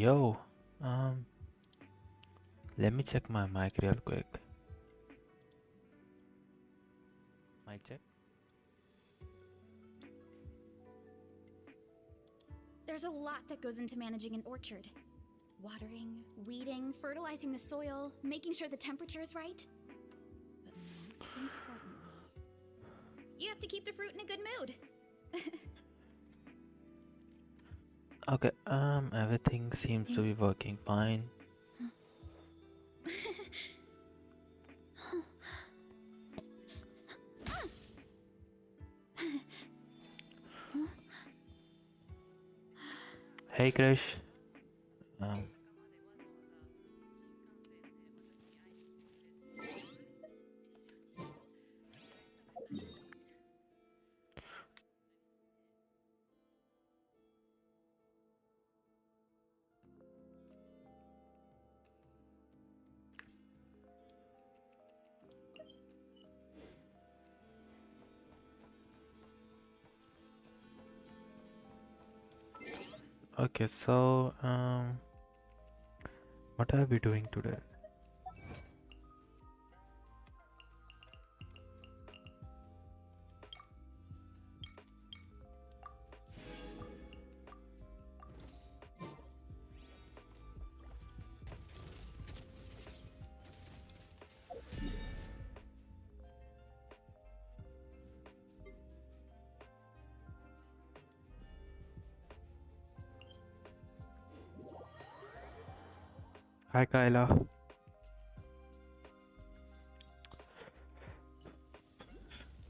Yo, um, let me check my mic real quick. Mic check. There's a lot that goes into managing an orchard. Watering, weeding, fertilizing the soil, making sure the temperature is right. But most importantly, you have to keep the fruit in a good mood. Okay, everything seems to be working fine. Hey Krish. Um, okay, so what are we doing today? Hi Kyla.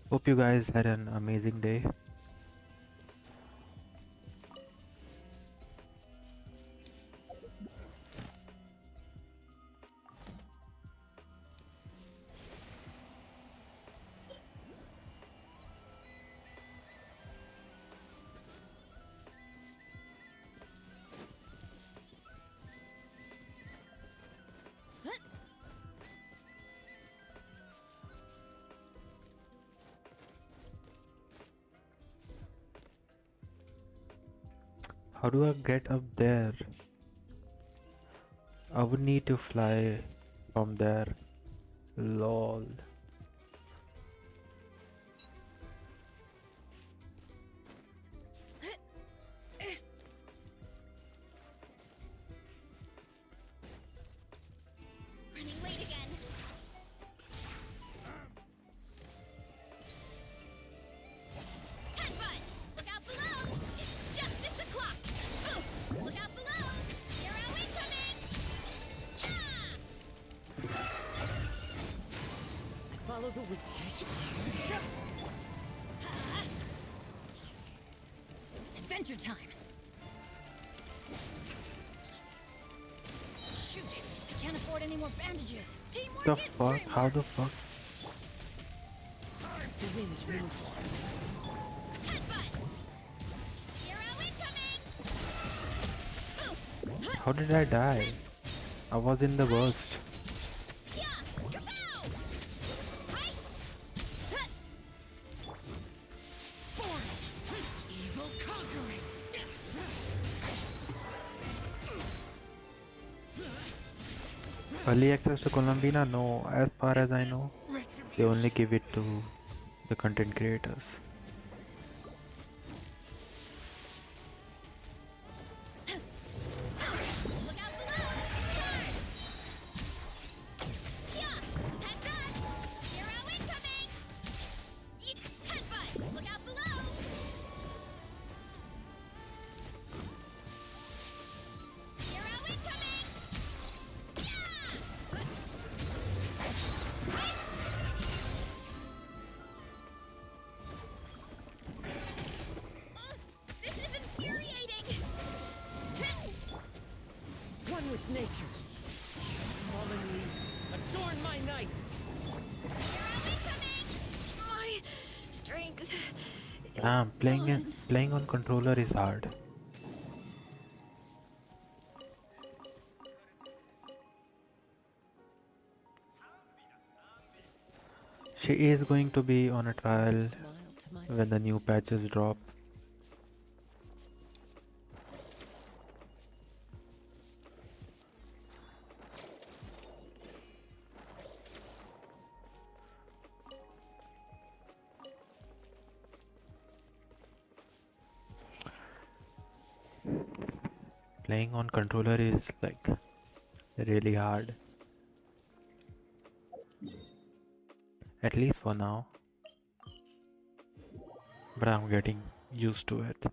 Hope you guys had an amazing day. How do I get up there? I would need to fly from there. Lol. Running late again. Headbutt! Look out below! It's justice o'clock! Oof! Look out below! Hero incoming! Yeah! I follow the wind. Adventure time! Shoot! I can't afford any more bandages. Teamwork The is fuck? dreamwork. How the fuck? The wind moves. Headbutt! Hero incoming! Oof! How did I die? I was in the burst. Yeah! Kapow! Hi! Born! Evil conquering! Early access to Columbina? No, as far as I know, they only give it to the content creators. Look out below! Charge! Yeah! Heads up! Hero incoming! Headbutt! Look out below! Hero incoming! Yeah! This is infuriating! One with nature. Fallen leaves, adorn my night! Hero incoming! My strength is Damn, gone. playing on controller is hard. She is going to be on a trial Smile to my when the new patches drop. Playing on controller is like really hard. At least for now. But I'm getting used to it.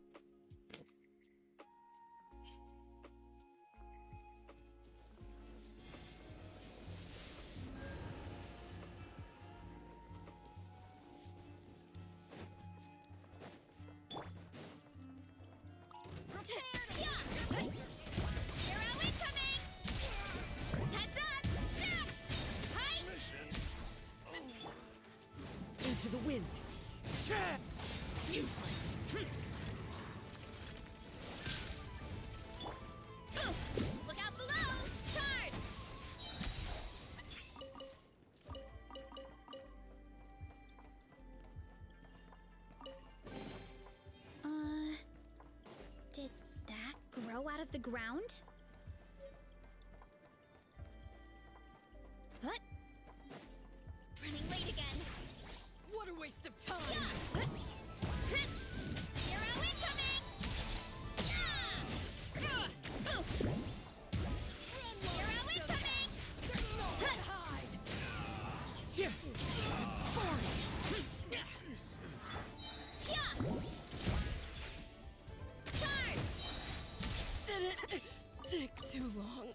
Hero incoming! Heads up! Hi! Into the wind. Useless. Look out below! Charge! Did that grow out of the ground? What? Running late again. What a waste of time. Hero incoming! Oof. Hero incoming! Hide. Charge! Did it take too long?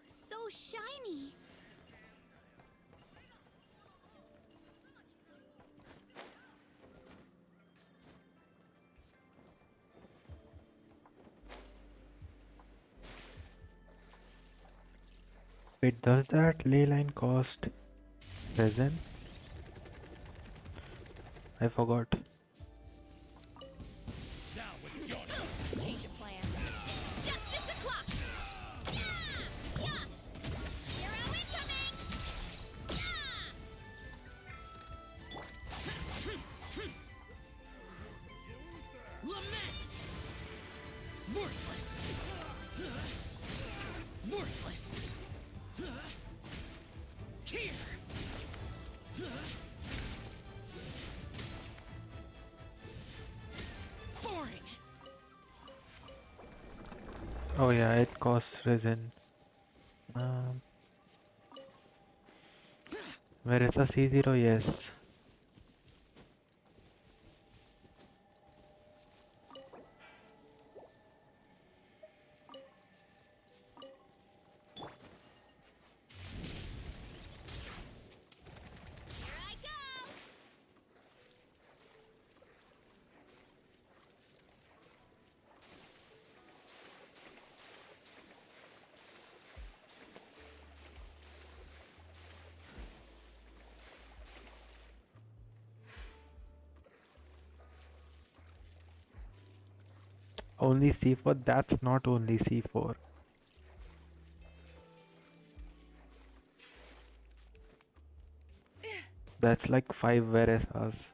So shiny. Wait, does that ley line cost resin? I forgot. Change of plan. Justice o'clock! Yeah! Hero incoming! Lament! Worthless! Worthless! Here! Boring! Oh yeah, it costs resin. Um, where is the C0? Yes. Here I go! Only C4? That's not only C4. That's like 5 Veresas.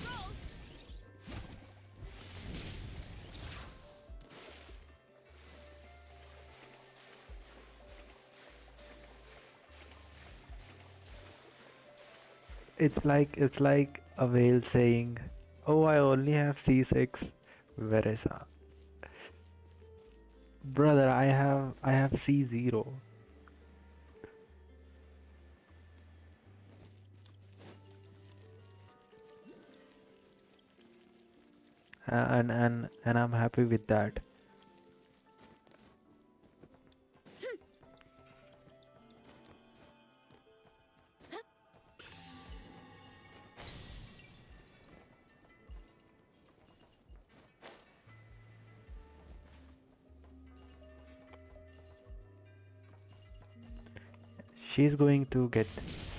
Roll! It's like a whale saying, "Oh, I only have C6 Veresa." Brother, I have C0. And I'm happy with that. She's going to get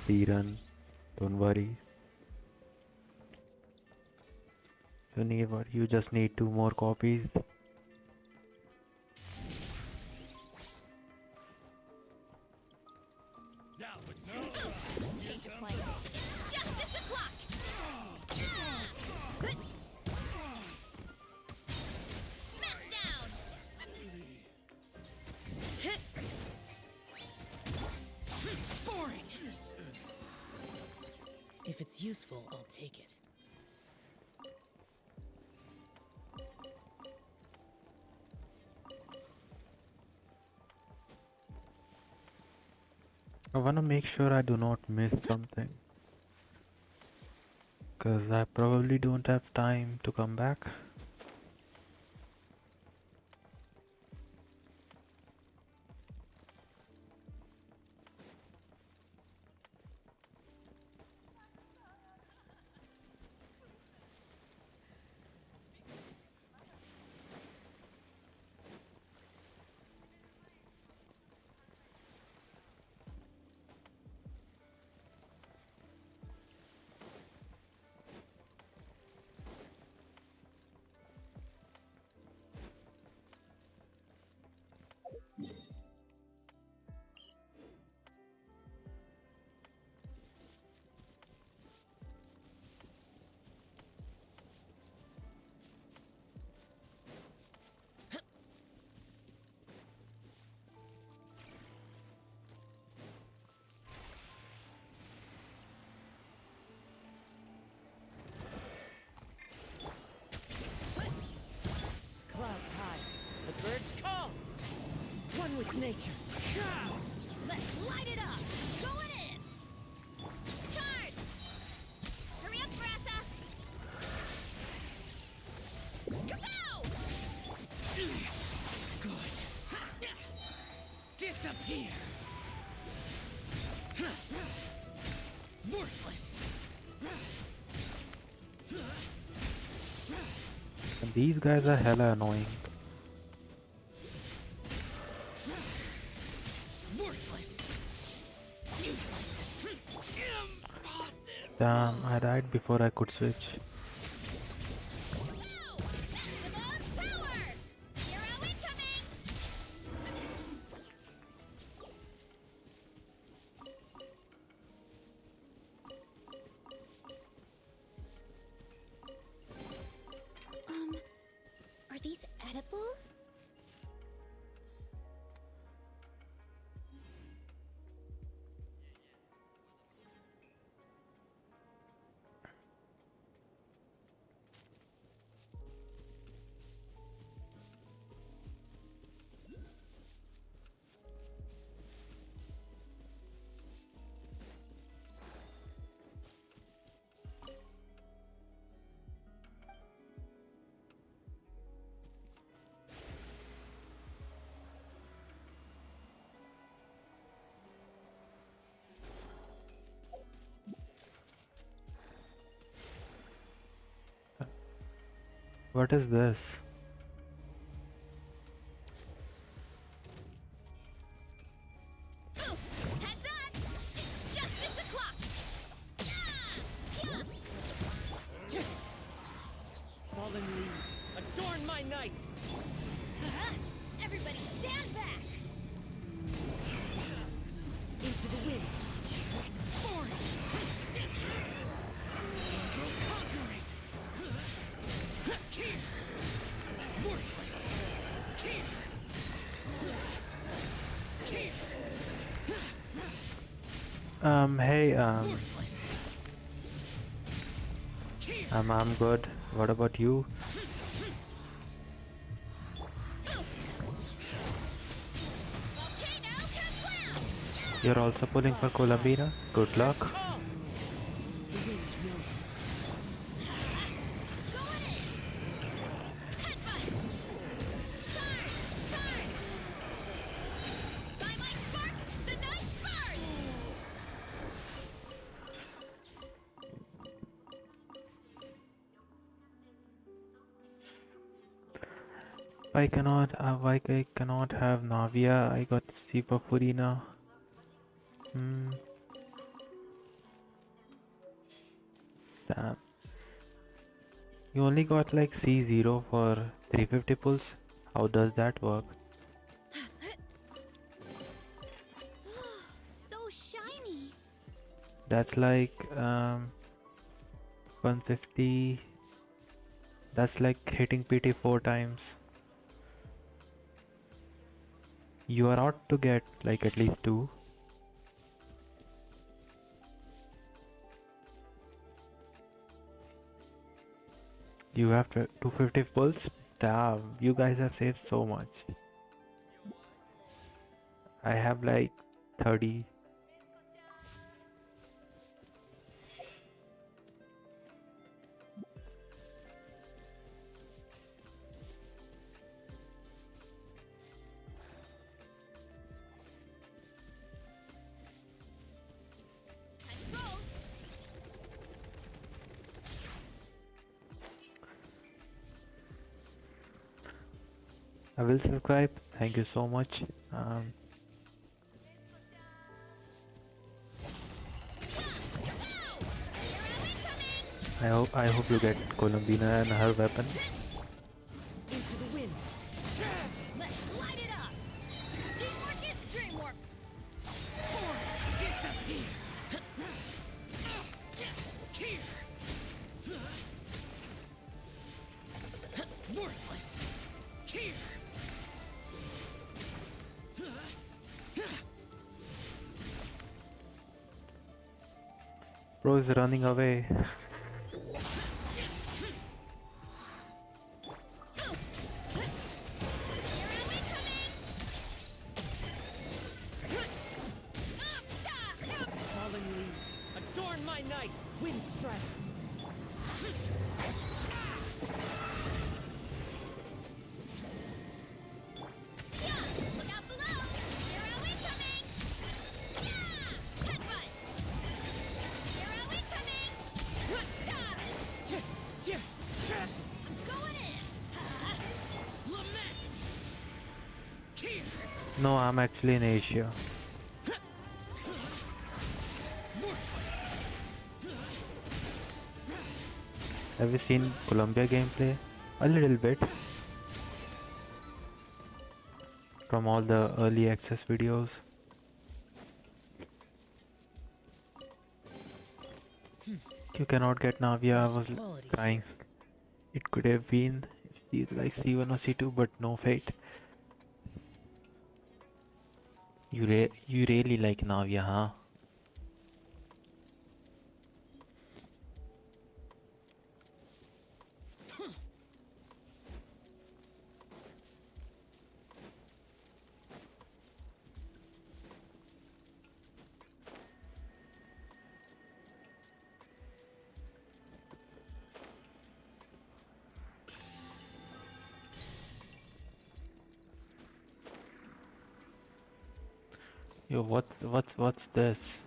rerun. Don't worry. You just need 2 more copies. Change of plan. Justice o'clock! If it's useful, I'll take it. I wanna make sure I do not miss something. Cause I probably don't have time to come back. Clouds high. The birds call. One with nature. Let's light it up! Going in! Charge! Hurry up, Brassa! Kapow! Good. Disappear. Worthless. And these guys are hella annoying. Worthless. Useless. Impossible. Damn, I died before I could switch. Kapow! Maximum power! Zero incoming! Are these edible? What is this? Oof! Heads up! It's justice o'clock! Yeah! Yeah! Fallen leaves. Adorn my night. Everybody stand back! Into the wind. Forward. Conquering. Here. Worthless. Here. Here. Hey, Worthless. Here. I'm good. What about you? Volcano Kaplao! You're also pulling for Columbina? Good luck. Call. The wind knows me. Going in! Headbutt! Charge! By my spark, the night burns! Why I cannot have Navia? I got Sipa Furina. Damn. You only got like C0 for 350 pulls? How does that work? So shiny! That's like 150. That's like hitting PT 4 times. You are out to get like at least 2. You have 250 pulls? Damn, you guys have saved so much. I have like 30. Let's roll. I will subscribe. Thank you so much. I hope you get Columbina and her weapon. Into the wind. Let's light it up. Teamwork is dreamwork. Disappear. Here. Worthless. Here. Bro is running away. Fallen leaves. Adorn my night. Wind strike. Look out below. Hero incoming. Yeah. Headbutt. Hero incoming. I'm going in. Lament. Here. No, I'm actually in Asia. Worthless. Have you seen Columbia gameplay? A little bit. From all the early access videos. You cannot get Navia. I was Quality. crying. It could have been she's like C1 or C2, but no fate. You really like Navia, huh? Yo, what's this?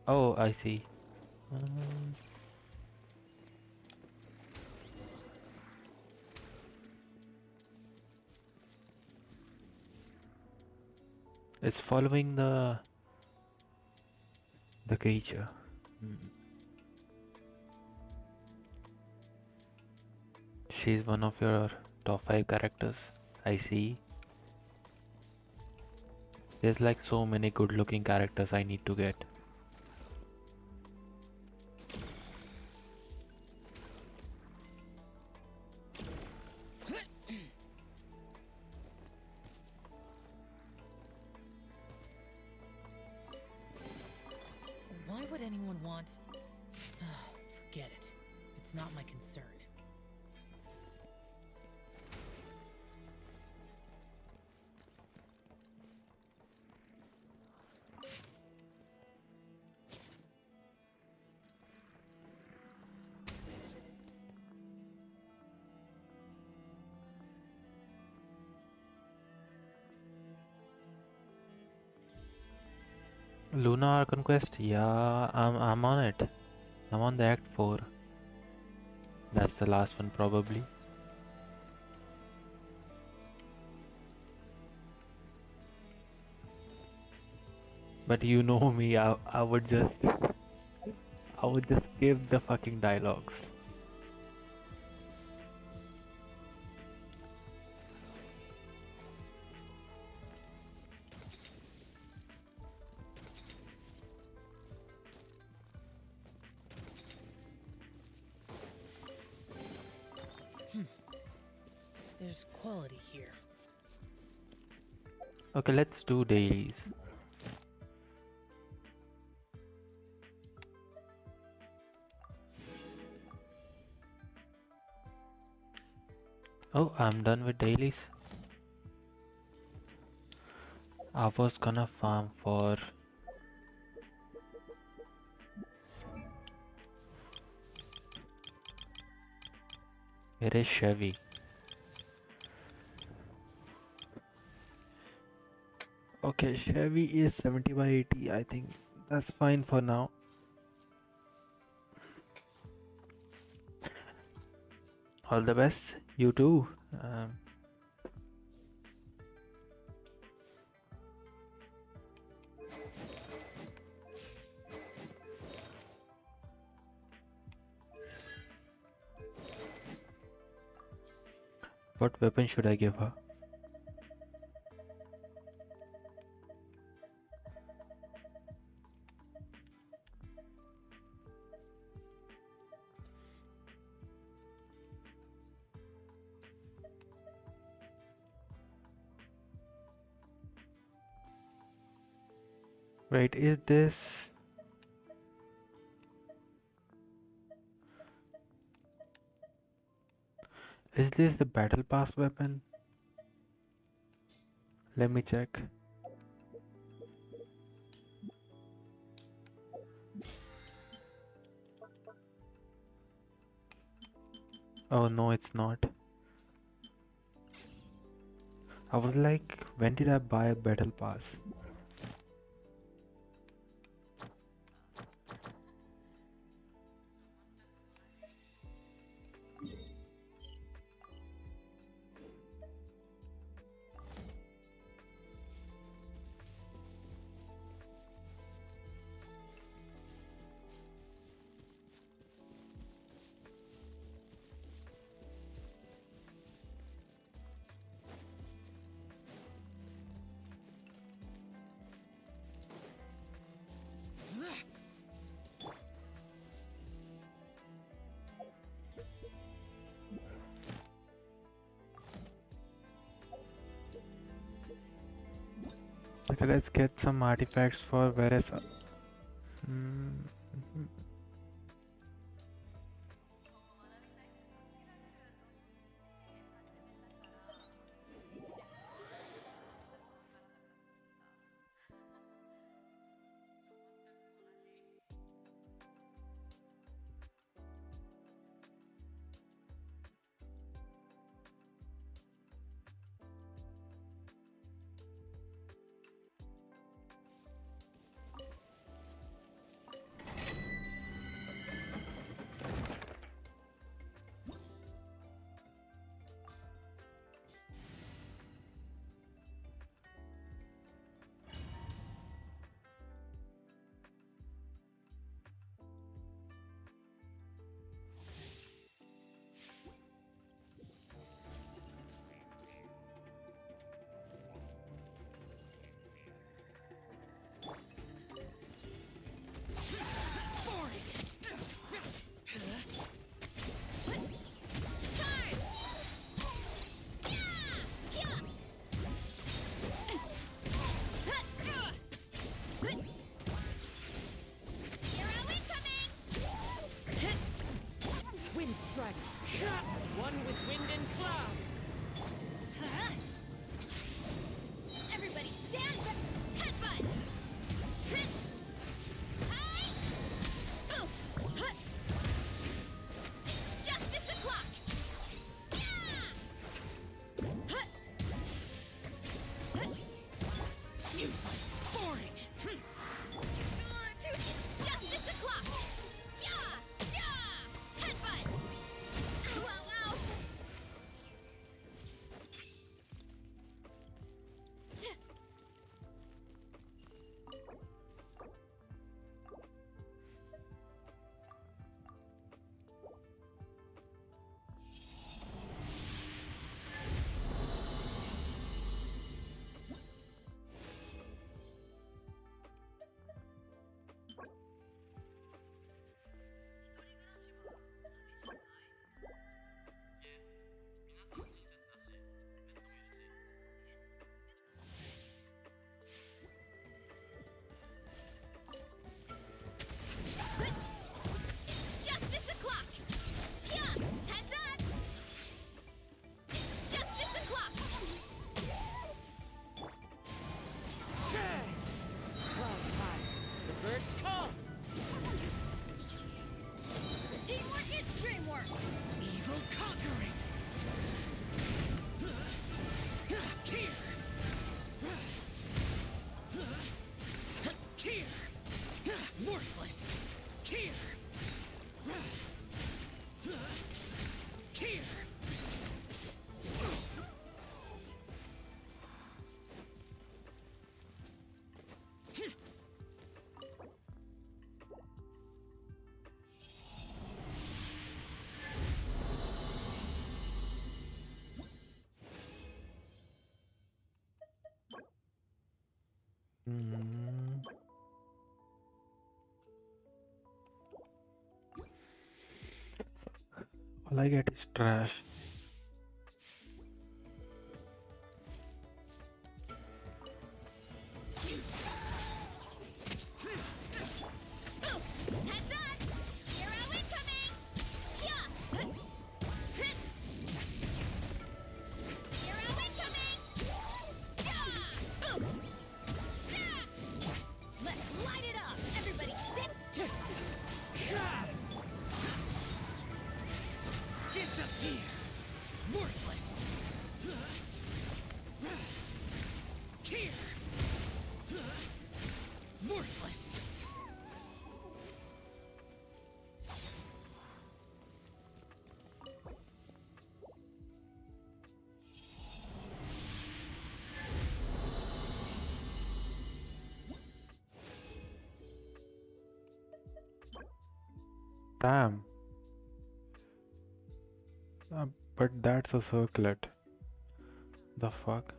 Oh, I see. Um, it's following the creature. She's one of your top 5 characters. I see. There's like so many good looking characters I need to get. Why would anyone want... Forget it. It's not my concern. Luna Archon Quest? Yeah, I'm on it. I'm on the Act 4. That's the last one probably. But you know me, I would just skip the fucking dialogues. There's quality here. Okay, let's do dailies. Oh, I'm done with dailies. I was gonna farm for it is Chevy. Okay, Chevy is 70 by 80. I think that's fine for now. All the best. You too. What weapon should I give her? Wait, is this... Is this the battle pass weapon? Let me check. Oh no, it's not. I was like, when did I buy a battle pass? Okay, let's get some artifacts for various. Mm, Wind strike as one with wind and cloud. Everybody stand back. Headbutt. Hi. Oof. It's justice o'clock. Useless. Boring. It's justice o'clock. Headbutt. Ow. Cheer! Worthless! Cheer! Cheer! Hmm. All I get is trash. Heads up! Hero incoming! Yeah! Hero incoming! Yeah! Oof! Yeah! Let's light it up! Everybody stick! Disappear! Worthless! Cheer! Worthless! Damn. But that's a circlet. The fuck?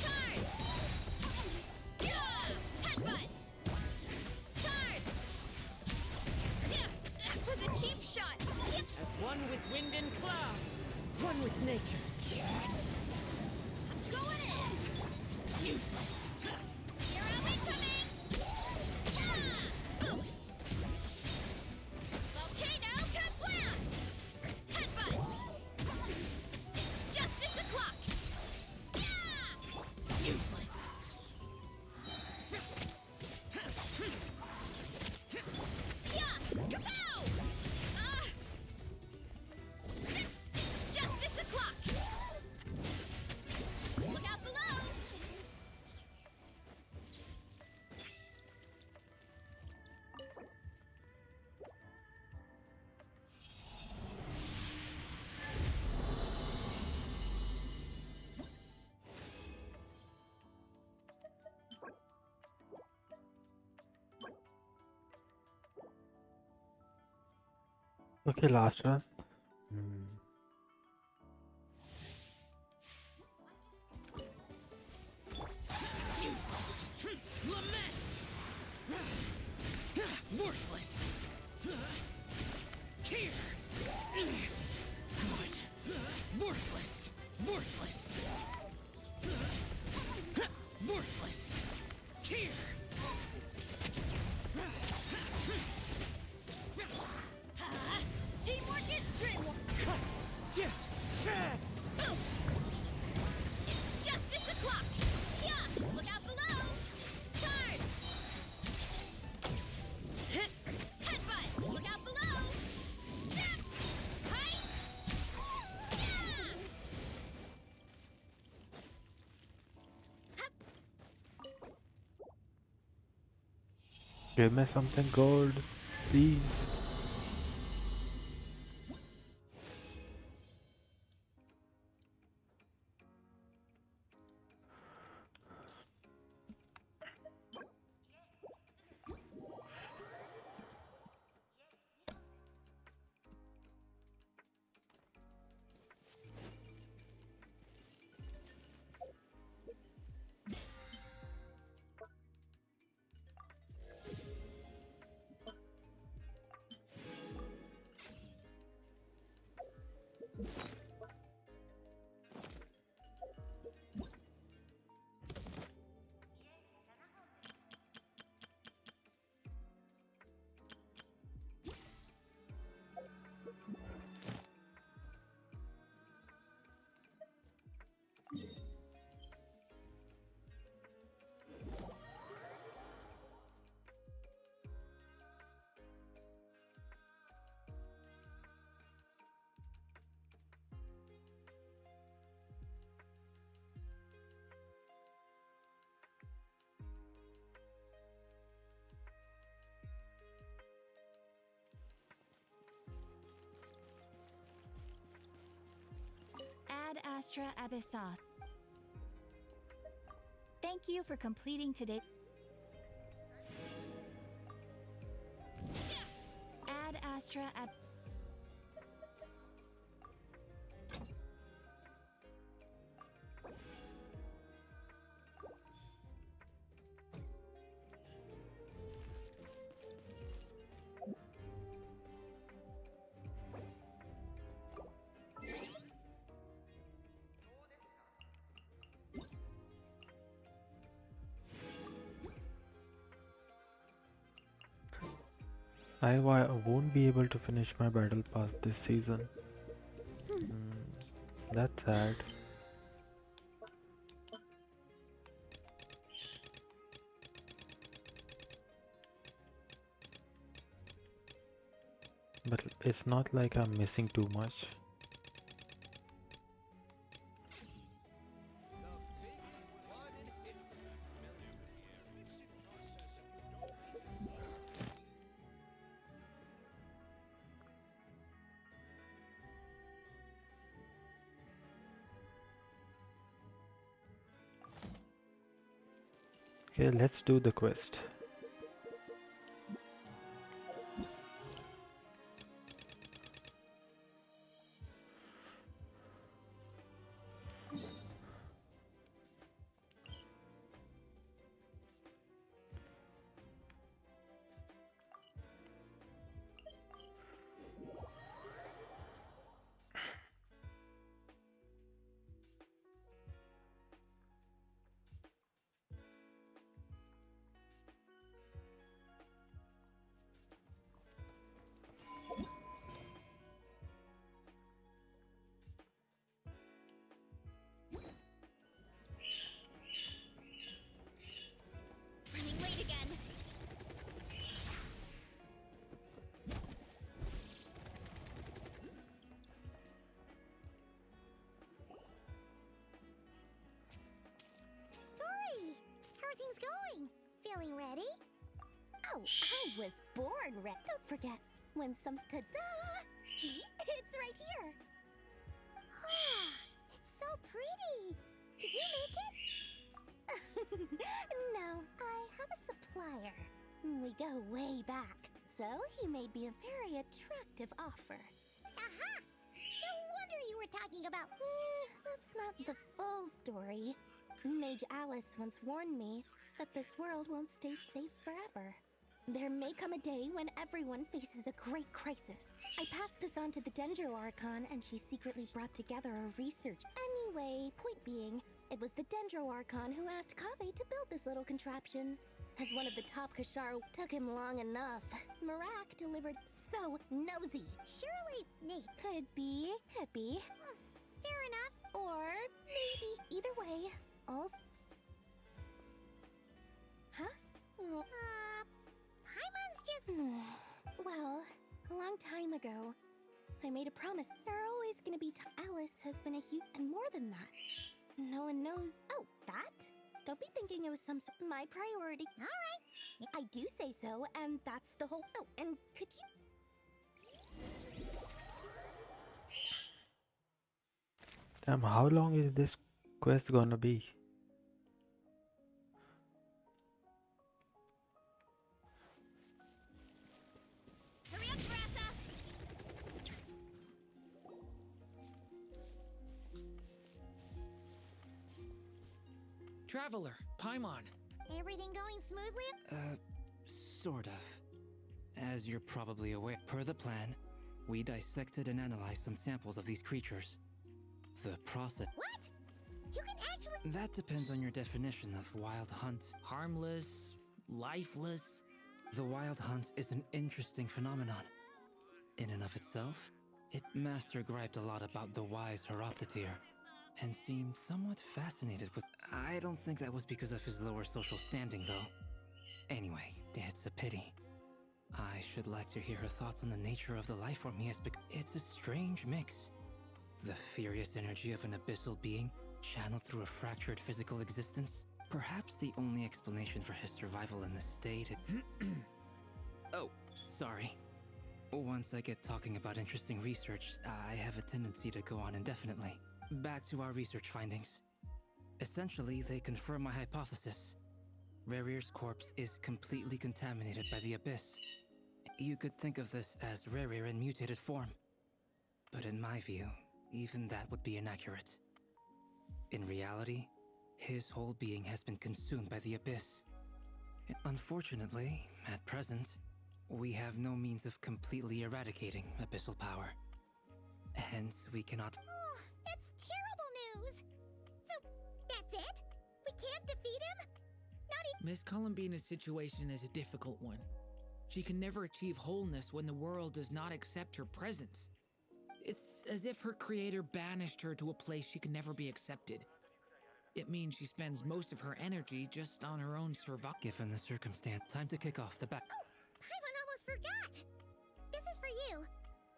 Charge! Yeah! Headbutt! Charge! Yeah! That was a cheap shot! Yep. As one with wind and cloud, one with nature. I'm going in! Useless. Hero incoming! Yeah! Oof! Volcano kablam! Headbutt! It's justice o'clock! Yeah! Useless. Yeah! Kapow! It's justice o'clock! Look out below! Okay, last one. Hmm. Useless. Lament. Worthless. Cheer. Good. Worthless. Worthless. Worthless. Cheer. Teamwork is dreamwork! Oof! It's justice o'clock! Yeah! Look out below! Charge! Headbutt! Look out below! Hi! Yeah! Give me something gold. Please. Ad Astra Abyssos. Thank you for completing today. Ad Astra Ab. Won't be able to finish my battle pass this season. That's sad. But it's not like I'm missing too much. Okay, let's do the quest. Running late again. Dory, how are things going? Feeling ready? Oh, I was born ready. Don't forget, when some ta-da! See, it's right here. Ah, it's so pretty. Did you make it? No, I have a supplier. We go way back, so he made me a very attractive offer. Aha! No wonder you were talking about. That's not the full story. Mage Alice once warned me that this world won't stay safe forever. There may come a day when everyone faces a great crisis. I passed this on to the Dendro Archon, and she secretly brought together a research. Anyway, point being, it was the Dendro Archon who asked Kaveh to build this little contraption. As one of the top Kashar, took him long enough. Marak delivered so nosy. Surely, could be. Fair enough. Or maybe either way. All. Huh? Paimon's just. Well, a long time ago, I made a promise. There are always gonna be. Alice has been a huge. And more than that. No one knows. Oh, that? Don't be thinking it was my priority. All right. I do say so, and that's the whole. Oh, and could you? Damn, how long is this quest gonna be? Hurry up, Grassa! Traveler, Paimon. Everything going smoothly? Sort of. As you're probably aware, per the plan, we dissected and analyzed some samples of these creatures. The process... What? You can actually. That depends on your definition of wild hunt. Harmless, lifeless. The wild hunt is an interesting phenomenon. In and of itself, Master griped a lot about the wise Horoptetier, and seemed somewhat fascinated with... I don't think that was because of his lower social standing, though. Anyway, it's a pity. I should like to hear her thoughts on the nature of the life form he has become. It's a strange mix. The furious energy of an abyssal being, channeled through a fractured physical existence. Perhaps the only explanation for his survival in this state... Oh, sorry. Once I get talking about interesting research, I have a tendency to go on indefinitely. Back to our research findings. Essentially, they confirm my hypothesis. Rarir's corpse is completely contaminated by the Abyss. You could think of this as Rarir in mutated form. But in my view, even that would be inaccurate. In reality, his whole being has been consumed by the Abyss. Unfortunately, at present, we have no means of completely eradicating abyssal power. Hence, we cannot... Oh, that's terrible news. So, that's it? We can't defeat him? Not even. Miss Columbina's situation is a difficult one. She can never achieve wholeness when the world does not accept her presence. It's as if her creator banished her to a place she can never be accepted. It means she spends most of her energy just on her own survival. Given the circumstance, time to kick off the back. Oh, Paimon almost forgot. This is for you.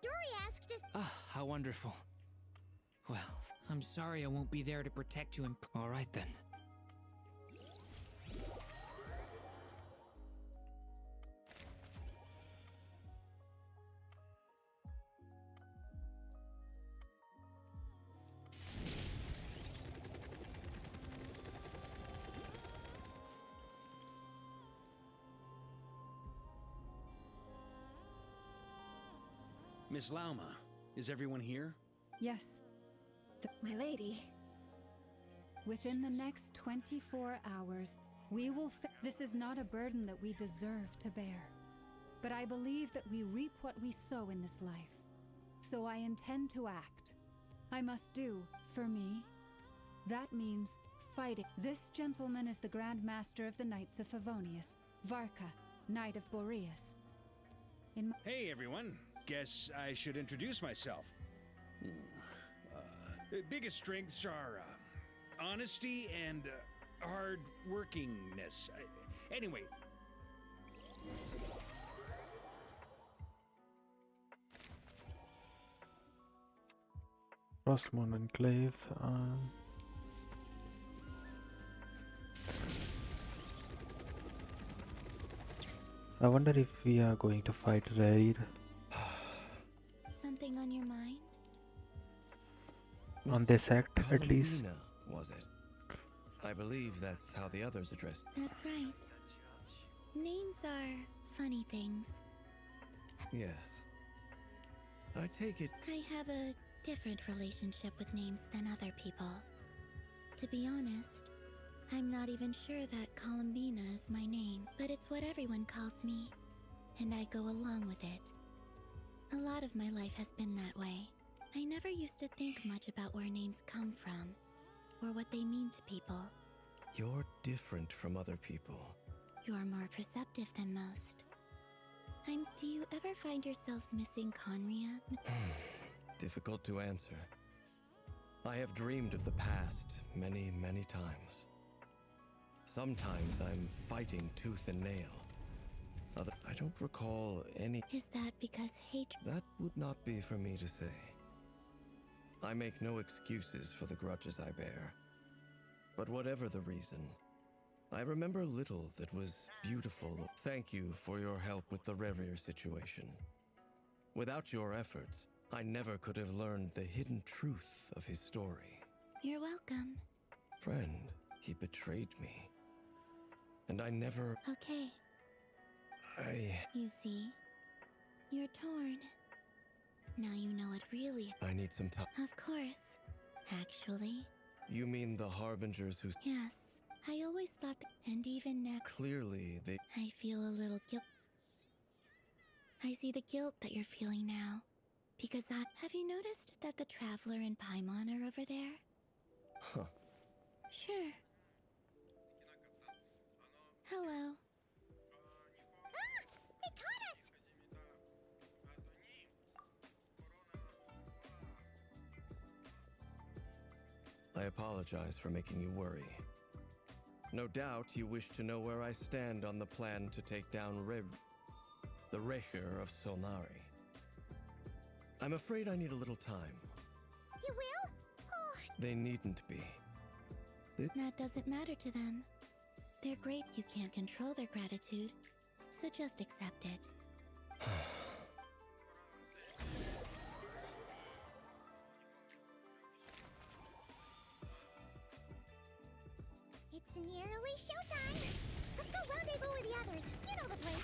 Dory asked us. Ah, how wonderful. Well, I'm sorry I won't be there to protect you and... all right then. Miss Lauma, is everyone here? Yes. My lady. Within the next 24 hours, we will this is not a burden that we deserve to bear. But I believe that we reap what we sow in this life. So I intend to act. I must do, for me. That means fighting. This gentleman is the Grand Master of the Knights of Favonius, Varka, Knight of Boreas. Hey everyone, guess I should introduce myself. Biggest strengths are honesty and hard workingness. Anyway. Frostmourne Enclave. I wonder if we are going to fight Rarir. Something on your mind? On this act, at least. Columbina, was it? I believe that's how the others addressed. That's right. Names are funny things. Yes. I take it. I have a different relationship with names than other people. To be honest, I'm not even sure that Columbina is my name, but it's what everyone calls me, and I go along with it. A lot of my life has been that way. I never used to think much about where names come from, or what they mean to people. You're different from other people. You're more perceptive than most. Do you ever find yourself missing Conria? Difficult to answer. I have dreamed of the past many, many times. Sometimes I'm fighting tooth and nail. I don't recall any... Is that because hatred... That would not be for me to say. I make no excuses for the grudges I bear. But whatever the reason, I remember little that was beautiful. Thank you for your help with the Rerir situation. Without your efforts, I never could have learned the hidden truth of his story. You're welcome. Friend, he betrayed me. And I never... Okay, I you see, you're torn. Now you know it really. need some time. Of course. Actually, You mean the Harbingers who... yes. I always thought and even now, Clearly, they... I feel a little guilt. I see the guilt that you're feeling now. Because have you noticed that the Traveler and Paimon are over there? Huh. Sure. Hello. Ah! They caught us! I apologize for making you worry. No doubt you wish to know where I stand on the plan to take down the Recher of Solnari. I'm afraid I need a little time. You will? Oh, They needn't be. that doesn't matter to them. They're great. You can't control their gratitude. So just accept it. It's nearly showtime! Let's go rendezvous with the others. You know the place.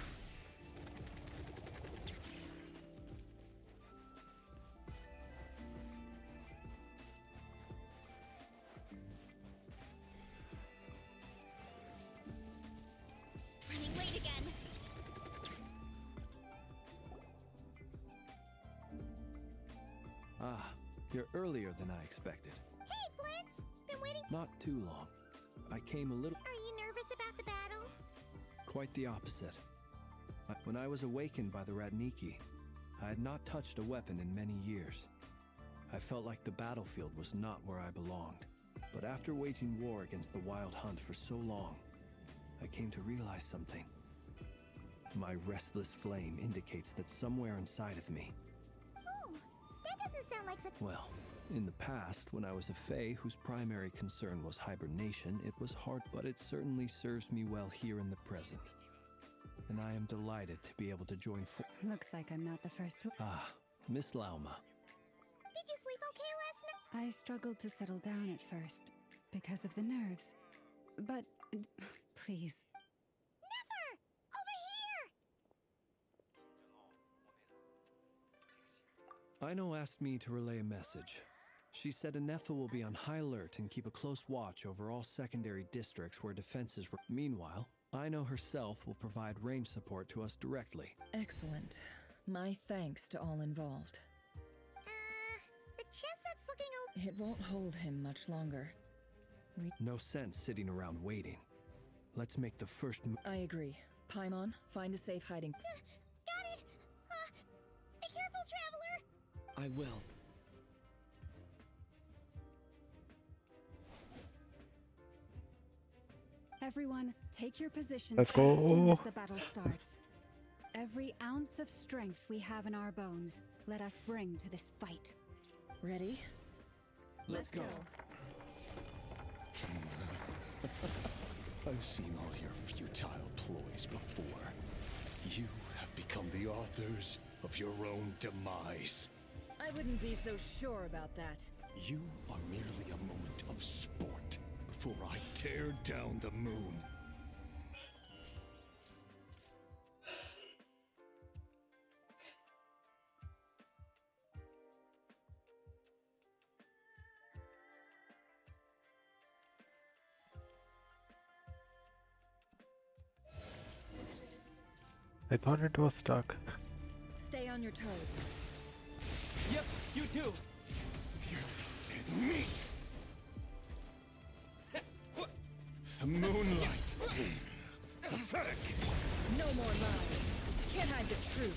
Running late again. Ah, you're earlier than I expected. Hey, Blitz! Been waiting. Not too long. I came a little... Are you nervous about the battle? Quite the opposite. When I was awakened by the Radniki, I had not touched a weapon in many years. I felt like the battlefield was not where I belonged. But after waging war against the Wild Hunt for so long, I came to realize something. My restless flame indicates that somewhere inside of me... Oh, that doesn't sound like such... Well, in the past, when I was a Fae whose primary concern was hibernation, it was hard, but it certainly serves me well here in the present. And I am delighted to be able to join Looks like I'm not the first to. Ah, Miss Lauma. Did you sleep okay last night? I struggled to settle down at first because of the nerves. But please. Never! Over here! Aino asked me to relay a message. She said Anefa will be on high alert and keep a close watch over all secondary districts where defenses were. Meanwhile, Aino herself will provide range support to us directly. Excellent. My thanks to all involved. The chest that's looking It won't hold him much longer. No sense sitting around waiting. Let's make the first move. I agree. Paimon, find a safe hiding. Got it! Be careful, Traveler! I will. Everyone, take your positions Let's as soon go. as the battle starts. Every ounce of strength we have in our bones, let us bring to this fight. Ready? Let's go. I've seen all your futile ploys before. You have become the authors of your own demise. I wouldn't be so sure about that. You are merely a moment of sport before I tear down the moon. I thought it was stuck. Stay on your toes. Yep, you too. Me! The moonlight! Pathetic! No more lies. Can't hide the truth.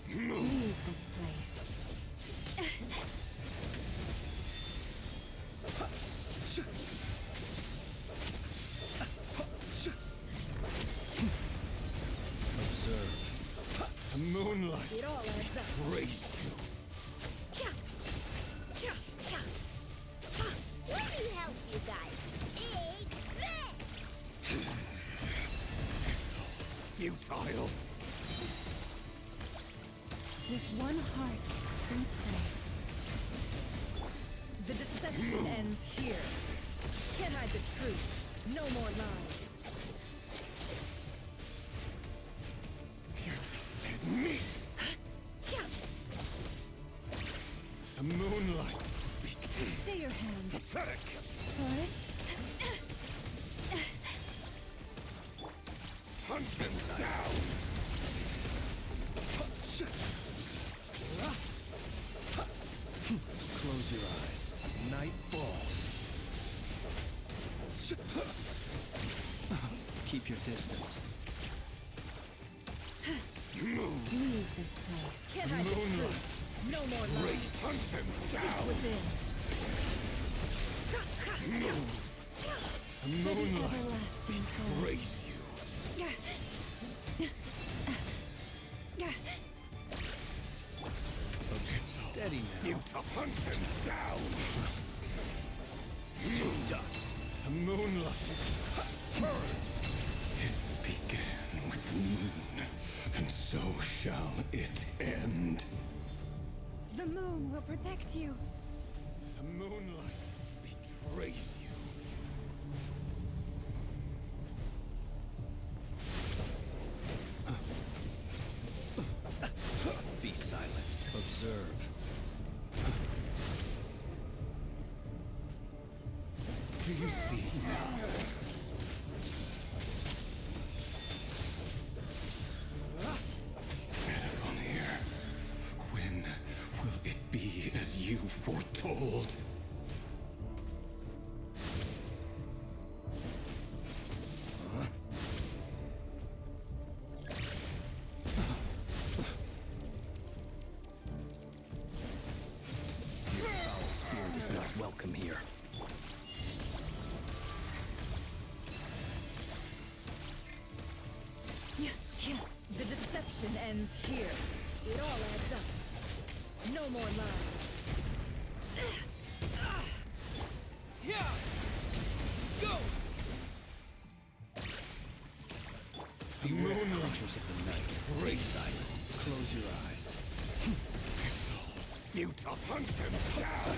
Leave this place. Observe. The moonlight It all adds up. raised you. Let me help you guys. futile. With one heart, we pray. The deception ends here. Can't hide the truth. No more lies. Me. The moonlight. Stay your hand. Pathetic. Forest, Hunt them down. Close your eyes. Night falls. Keep your distance. leave this place. Can't hide the truth. No more lies. Hunt them down. Within. The moonlight. Everlasting cold. Raise you. Steady now. You to hunt them down. Dust. The moonlight. It began with the moon, and so shall it end. The moon will protect you. The moonlight betrays you. Be silent. Observe. Do you see now? Fedivonir, when will it be as you foretold? Your foul spirit is not welcome here. The deception ends here. It all adds up. No more lies. Go! The moonlight. Creatures of the night. Be silent. Close your eyes. Futile, hunt him down!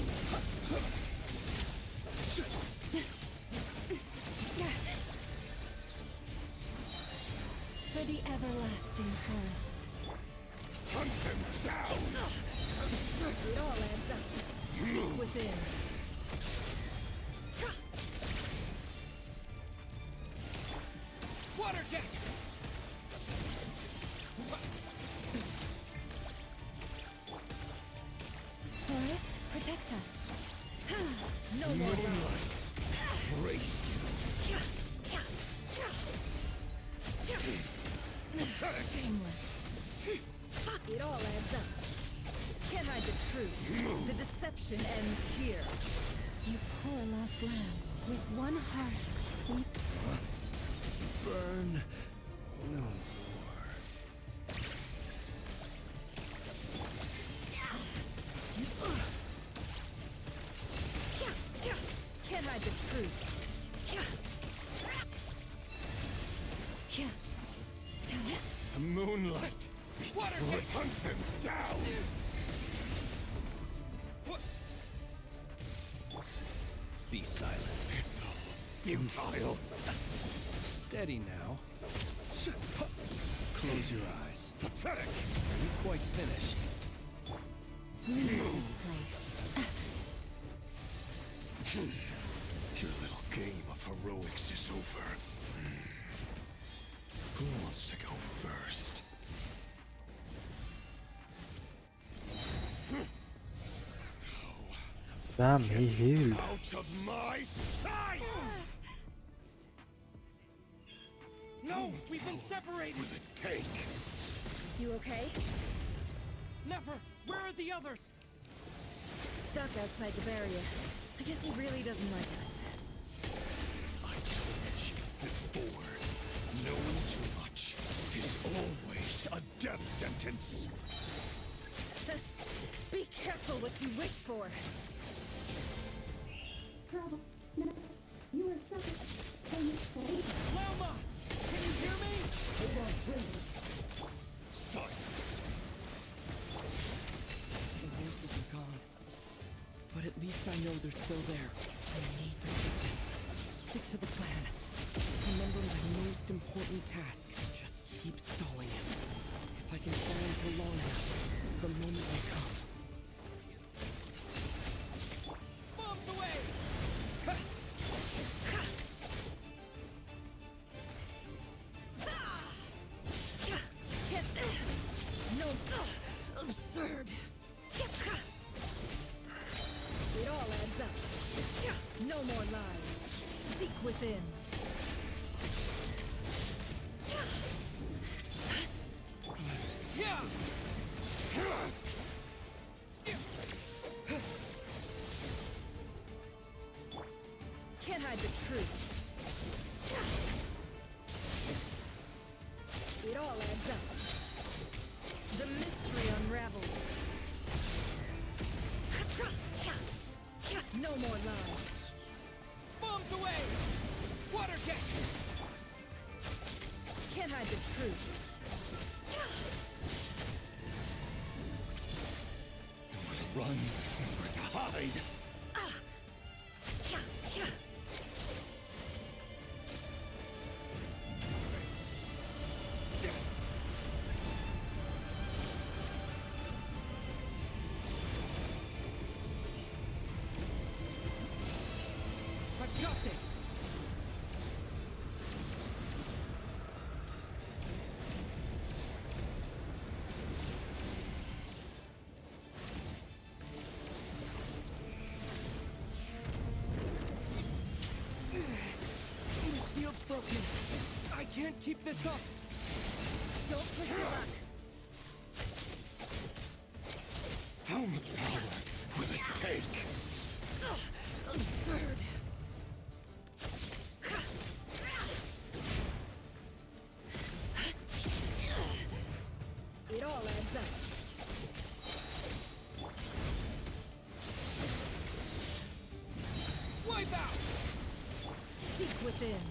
For the everlasting forest. Hunt him down! It all adds up. Seek within. Water jet! Forest, protect us. No more lies. Raise Shameless. It all adds up. Can't hide the truth. The deception ends here. You poor lost lamb. With one heart, we Burn. No more. Can't hide the truth. the moonlight! Water jet! Hunt him down! Be silent. It's all futile! Steady now. Close your eyes. Pathetic! Are you quite finished? leave this place. Your little game of heroics is over. Who wants to go first? Damn, he healed. Out of my sight! No, we've been separated. Will it take? You okay? Never. Where are the others? Stuck outside the barrier. I guess he really doesn't like us. I told you before. Knowing too much is always a death sentence. Be careful what you wish for. Loma! Can you hear me? know they're still there. I need to get this. Stick to the plan. Remember my most important task. Just keep stalling him. If I can stall him for long enough, the moment will come. Bombs away! No, absurd. It all adds up. No more lies. Seek within. Can't hide the truth. It all adds up. The mystery unravels. No more lies. Bombs away! Water jet! Can't hide the truth. Run, nowhere to hide. I've got this! The shield's broken. I can't keep this up. Don't push your luck. How much power will it take? Absurd. It all adds up. Wipe out! Seek within.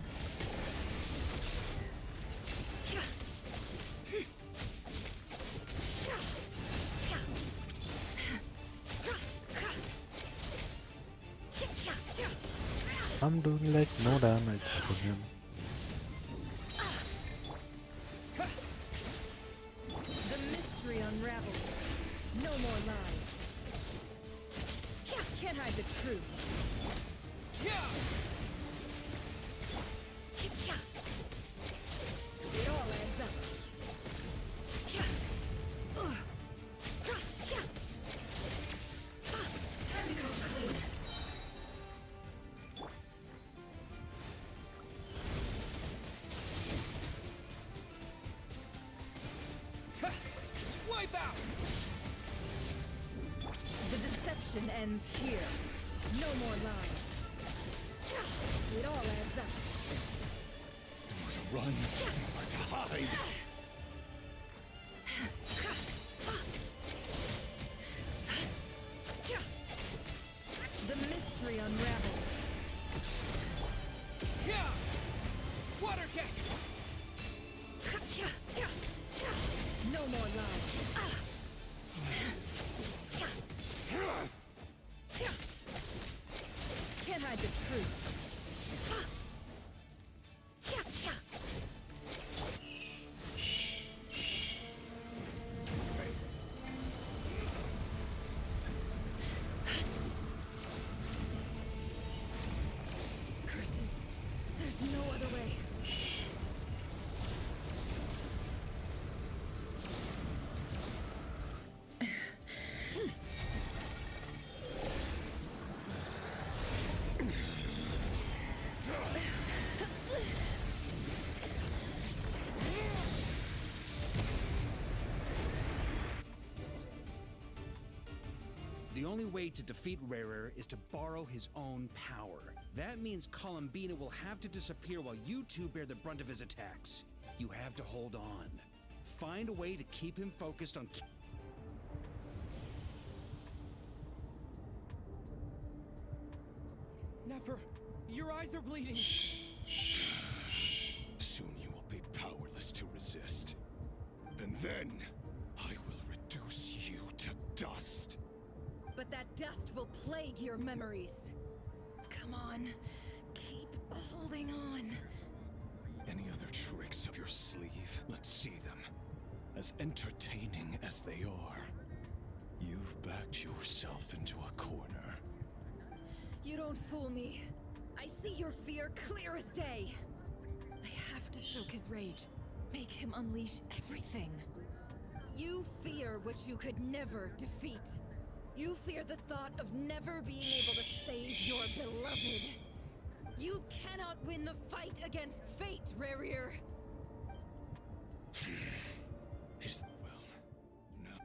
I'm doing like no damage to him. The mystery unravels. No more lies. Can't hide the truth. It all adds up. Wipe out! The deception ends here. No more lies. It all adds up. Run, nowhere to hide. The mystery unravels. Water jet! No more lies. Can't hide the truth. Curses. There's no other way. The only way to defeat Rarer is to borrow his own power. That means Columbina will have to disappear while you two bear the brunt of his attacks. You have to hold on. Find a way to keep him focused on... Nefer, your eyes are bleeding. Soon you will be powerless to resist. And then, I will reduce you to dust. But that dust will plague your memories. Come on, keep holding on. Any other tricks up your sleeve? Let's see them. As entertaining as they are, you've backed yourself into a corner. You don't fool me. I see your fear clear as day. I have to stoke his rage. Make him unleash everything. You fear what you could never defeat. You fear the thought of never being able to save your beloved. You cannot win the fight against fate, Rarier. Is no.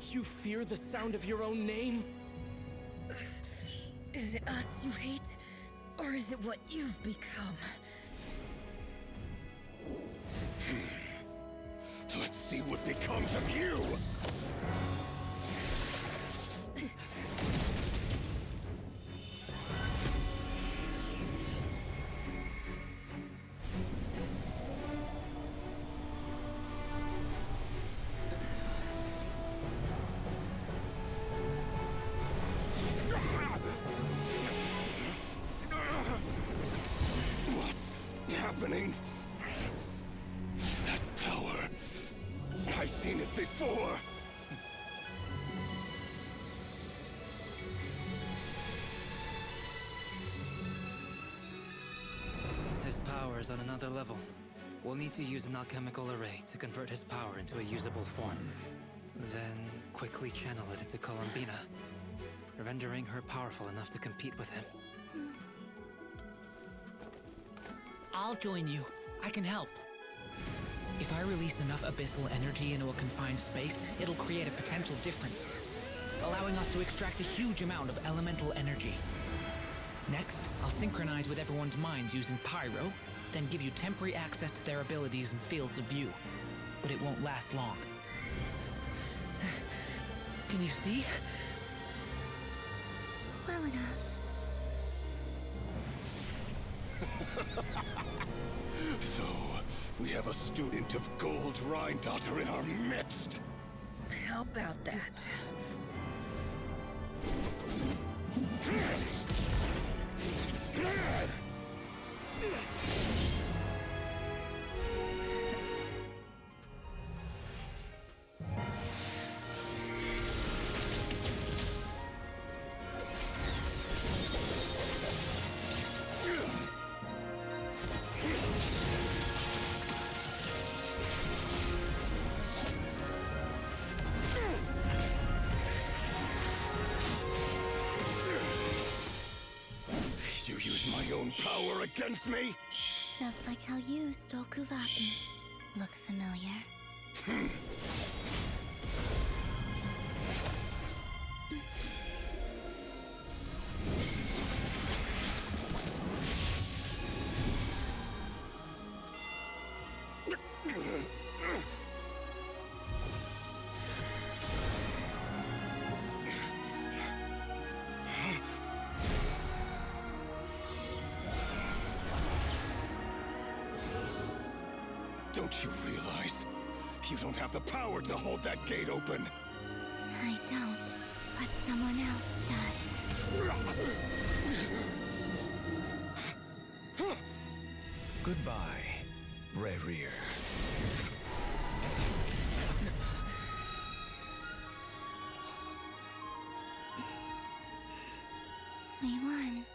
You fear the sound of your own name? Is it us you hate? Or is it what you've become? Let's see what becomes of you! What's happening? That power. I've seen it before. His power is on another level. We'll need to use an alchemical array to convert his power into a usable form. Then quickly channel it into Columbina, rendering her powerful enough to compete with him. I'll join you. I can help. If I release enough abyssal energy into a confined space, it'll create a potential difference, allowing us to extract a huge amount of elemental energy. Next, I'll synchronize with everyone's minds using pyro, then give you temporary access to their abilities and fields of view. But it won't last long. Can you see? Well enough. So, we have a student of Gold Rhine-Daughter in our midst. How about that? You use my own power against me? Just like how you stole Kuvaki. Look familiar? Don't you realize? You don't have the power to hold that gate open. I don't, but someone else does. Goodbye, Rarier. We won.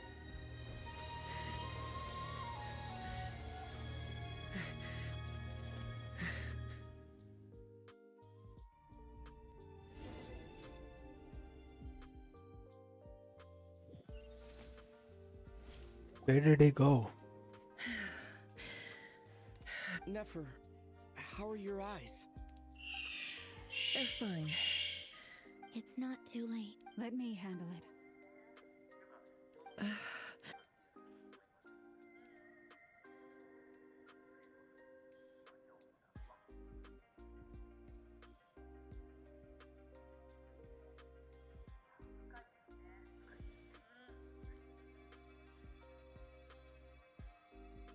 Where did he go? Nefer, how are your eyes? They're fine. It's not too late. Let me handle it.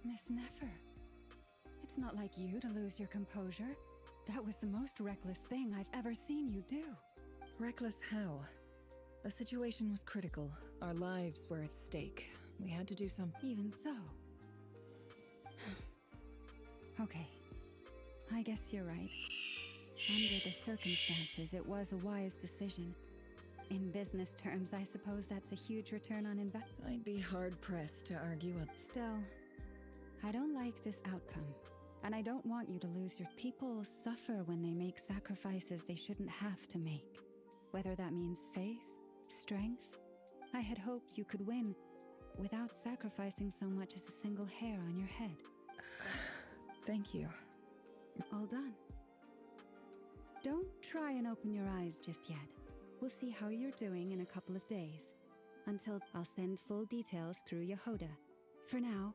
Miss Nefer, it's not like you to lose your composure. That was the most reckless thing I've ever seen you do. Reckless how? The situation was critical. Our lives were at stake. We had to do something. Even so. Okay. I guess you're right. Under the circumstances, it was a wise decision. In business terms, I suppose that's a huge return on investment. I'd be hard-pressed to argue with. Still, I don't like this outcome. And I don't want you to lose your... People suffer when they make sacrifices they shouldn't have to make. Whether that means faith, strength. I had hoped you could win without sacrificing so much as a single hair on your head. Thank you. All done. Don't try and open your eyes just yet. We'll see how you're doing in a couple of days. Until I'll send full details through Yehoda. For now,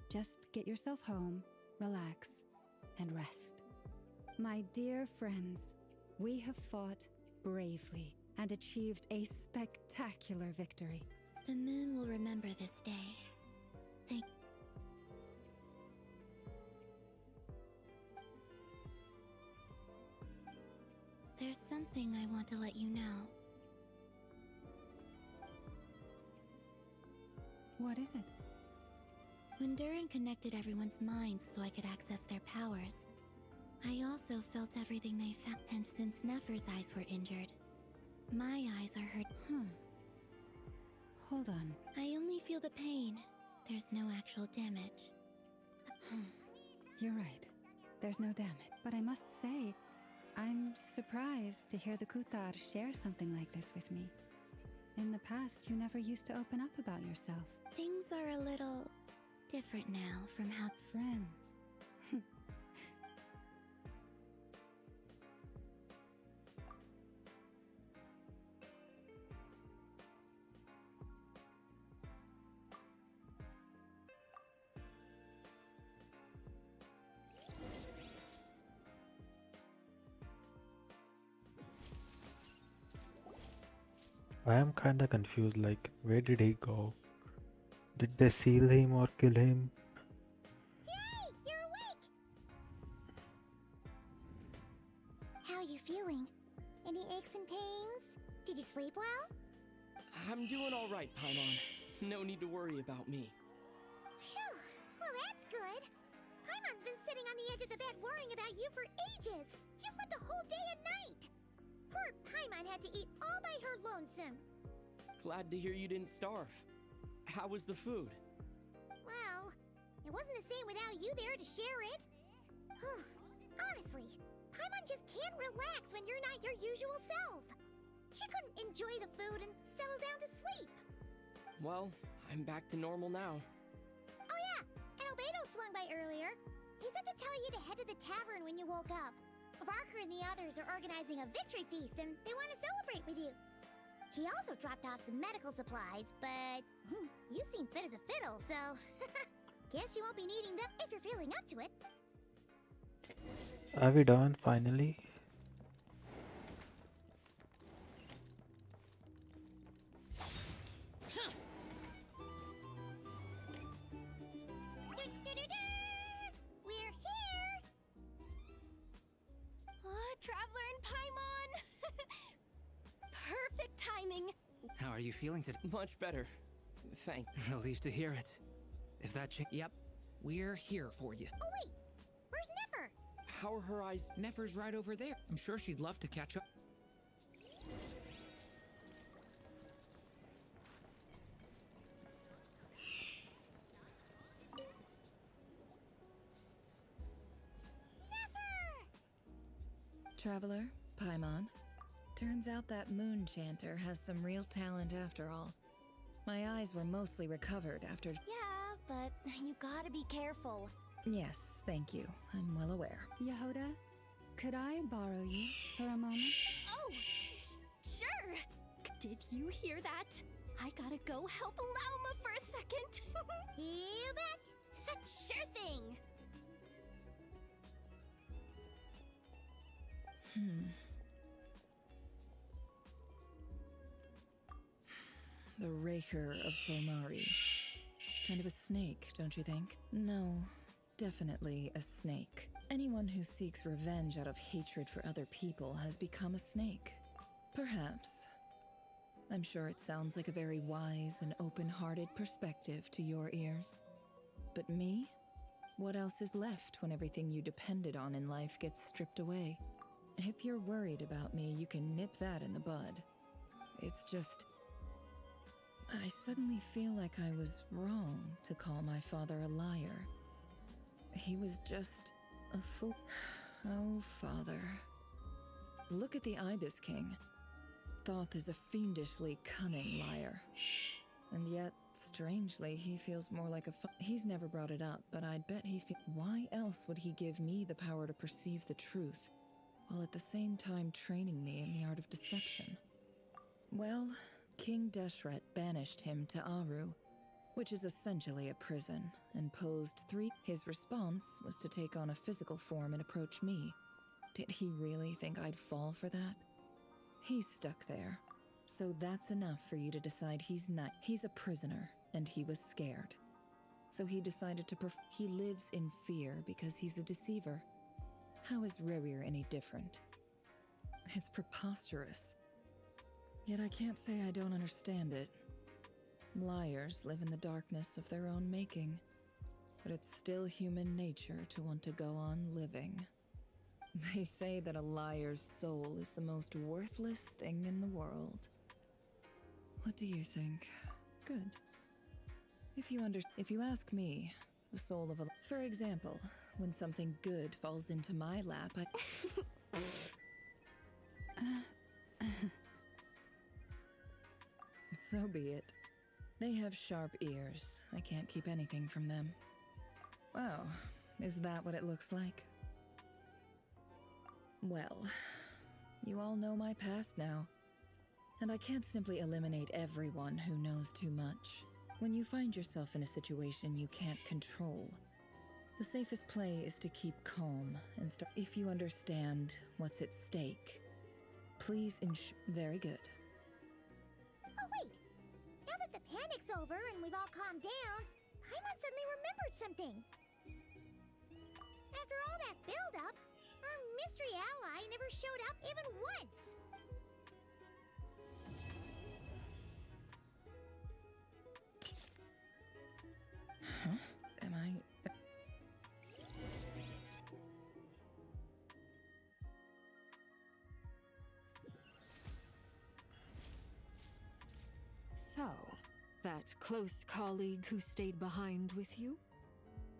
just get yourself home, relax, and rest. My dear friends, we have fought bravely and achieved a spectacular victory. The moon will remember this day. Thank... There's something I want to let you know. What is it? When Durin connected everyone's minds so I could access their powers, I also felt everything they felt. And since Nefer's eyes were injured, my eyes are hurt. Hold on. I only feel the pain. There's no actual damage. You're right. There's no damage. But I must say, I'm surprised to hear the Kutar share something like this with me. In the past, you never used to open up about yourself. Things are a little different now from how... Friends. I am kinda confused, like, where did he go? Did they seal him or kill him? Yay! You're awake! How are you feeling? Any aches and pains? Did you sleep well? I'm doing all right, Paimon. No need to worry about me. Phew! Well, that's good. Paimon's been sitting on the edge of the bed worrying about you for ages. You slept a whole day and night. Poor Paimon had to eat all by her lonesome. Glad to hear you didn't starve. How was the food? Well, it wasn't the same without you there to share it. Honestly, Paimon just can't relax when you're not your usual self. She couldn't enjoy the food and settle down to sleep. Well, I'm back to normal now. Oh yeah, and Albedo swung by earlier. He said to tell you to head to the tavern when you woke up. Barker and the others are organizing a victory feast and they want to celebrate with you. He also dropped off some medical supplies, but you seem fit as a fiddle, so guess you won't be needing them if you're feeling up to it. Are we done finally? We're here! Traveler and Paimon! Perfect timing! How are you feeling today? Much better. Thanks. Relieved to hear it. If that chick... Yep, we're here for you. Oh wait, where's Nefer? How are her eyes? Nefer's right over there. I'm sure she'd love to catch up. Traveler, Paimon. Turns out that moon chanter has some real talent after all. My eyes were mostly recovered after... Yeah, but you gotta be careful. Yes, thank you. I'm well aware. Yehoda, could I borrow you for a moment? Oh, sure! Did you hear that? I gotta go help Lauma for a second. You bet! Sure thing! The Raker of Solnari. Kind of a snake, don't you think? No, definitely a snake. Anyone who seeks revenge out of hatred for other people has become a snake. Perhaps. I'm sure it sounds like a very wise and open-hearted perspective to your ears. But me? What else is left when everything you depended on in life gets stripped away? If you're worried about me, you can nip that in the bud. It's just... I suddenly feel like I was wrong to call my father a liar. He was just a fool. Oh, father. Look at the Ibis King. Thoth is a fiendishly cunning liar. And yet, strangely, he feels more like a he's never brought it up, but I'd bet he why else would he give me the power to perceive the truth, while at the same time training me in the art of deception? Well, King Deshret banished him to Aru, which is essentially a prison, and posed 3. His response was to take on a physical form and approach me. Did he really think I'd fall for that? He's stuck there. So that's enough for you to decide he's not. He's a prisoner, and he was scared. So he decided to he lives in fear because he's a deceiver. How is Rerir any different? It's preposterous. Yet I can't say I don't understand it. Liars live in the darkness of their own making, but it's still human nature to want to go on living. They say that a liar's soul is the most worthless thing in the world. What do you think? Good. If you ask me, the soul of a... For example, when something good falls into my lap, So be it. They have sharp ears. I can't keep anything from them. Wow, is that what it looks like? Well, you all know my past now. And I can't simply eliminate everyone who knows too much. When you find yourself in a situation you can't control, the safest play is to keep calm and if you understand what's at stake, please Very good. Oh wait! Now that the panic's over and we've all calmed down, Paimon suddenly remembered something. After all that build-up, our mystery ally never showed up even once! Huh? Am I... So, that close colleague who stayed behind with you?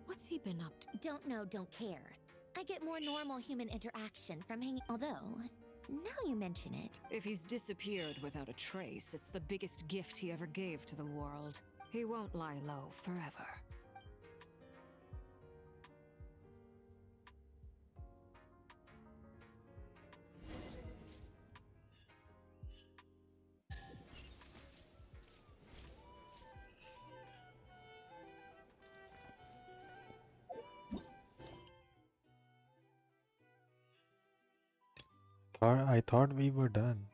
What's he been up to? Don't know, don't care. I get more normal human interaction from hanging... Although, now you mention it... If he's disappeared without a trace, it's the biggest gift he ever gave to the world. He won't lie low forever. I thought we were done.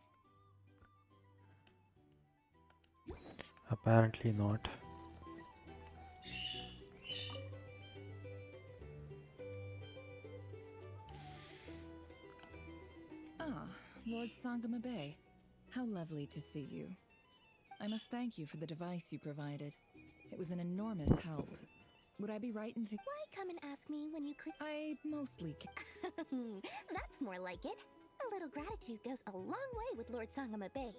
Apparently not. Ah, Lord Sangamabe. How lovely to see you. I must thank you for the device you provided. It was an enormous help. Would I be right in thinking... Why come and ask me when you could... I mostly... That's more like it. A little gratitude goes a long way with Lord Sangamabe.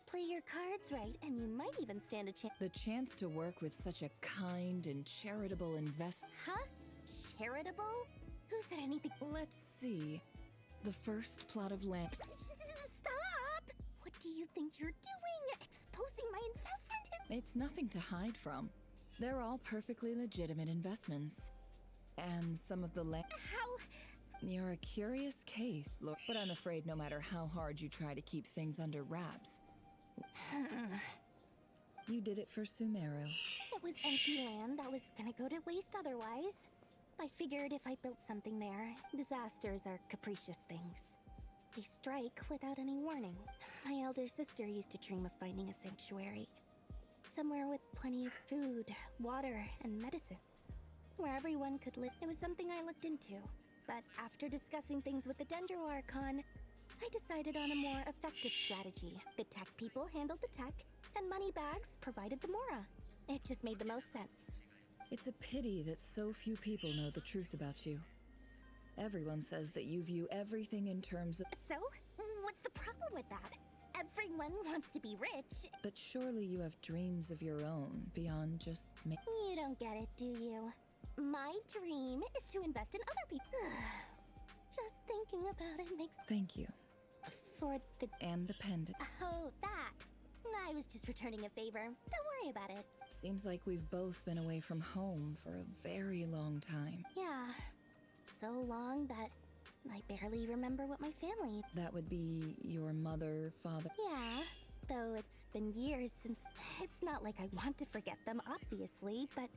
Play your cards right, and you might even stand a chance. The chance to work with such a kind and charitable Huh? Charitable? Who said anything? Let's see. The first plot of land... Stop! What do you think you're doing? Exposing my investment? It's nothing to hide from. They're all perfectly legitimate investments. And some of the How? You're a curious case, Lord. But I'm afraid no matter how hard you try to keep things under wraps... You did it for Sumeru. It was empty land that was gonna go to waste otherwise. I figured if I built something there, disasters are capricious things. They strike without any warning. My elder sister used to dream of finding a sanctuary. Somewhere with plenty of food, water, and medicine. Where everyone could live. It was something I looked into. But after discussing things with the Dendro Archon, I decided on a more effective strategy. The tech people handled the tech, and Moneybags provided the Mora. It just made the most sense. It's a pity that so few people know the truth about you. Everyone says that you view everything in terms of... So? What's the problem with that? Everyone wants to be rich. But surely you have dreams of your own, beyond just me. You don't get it, do you? My dream is to invest in other people. Just thinking about it makes... Thank you. For the... And the pendant. Oh, that. I was just returning a favor. Don't worry about it. Seems like we've both been away from home for a very long time. Yeah. So long that I barely remember what my family... That would be your mother, father... Yeah. Though it's been years since... It's not like I want to forget them, obviously, but...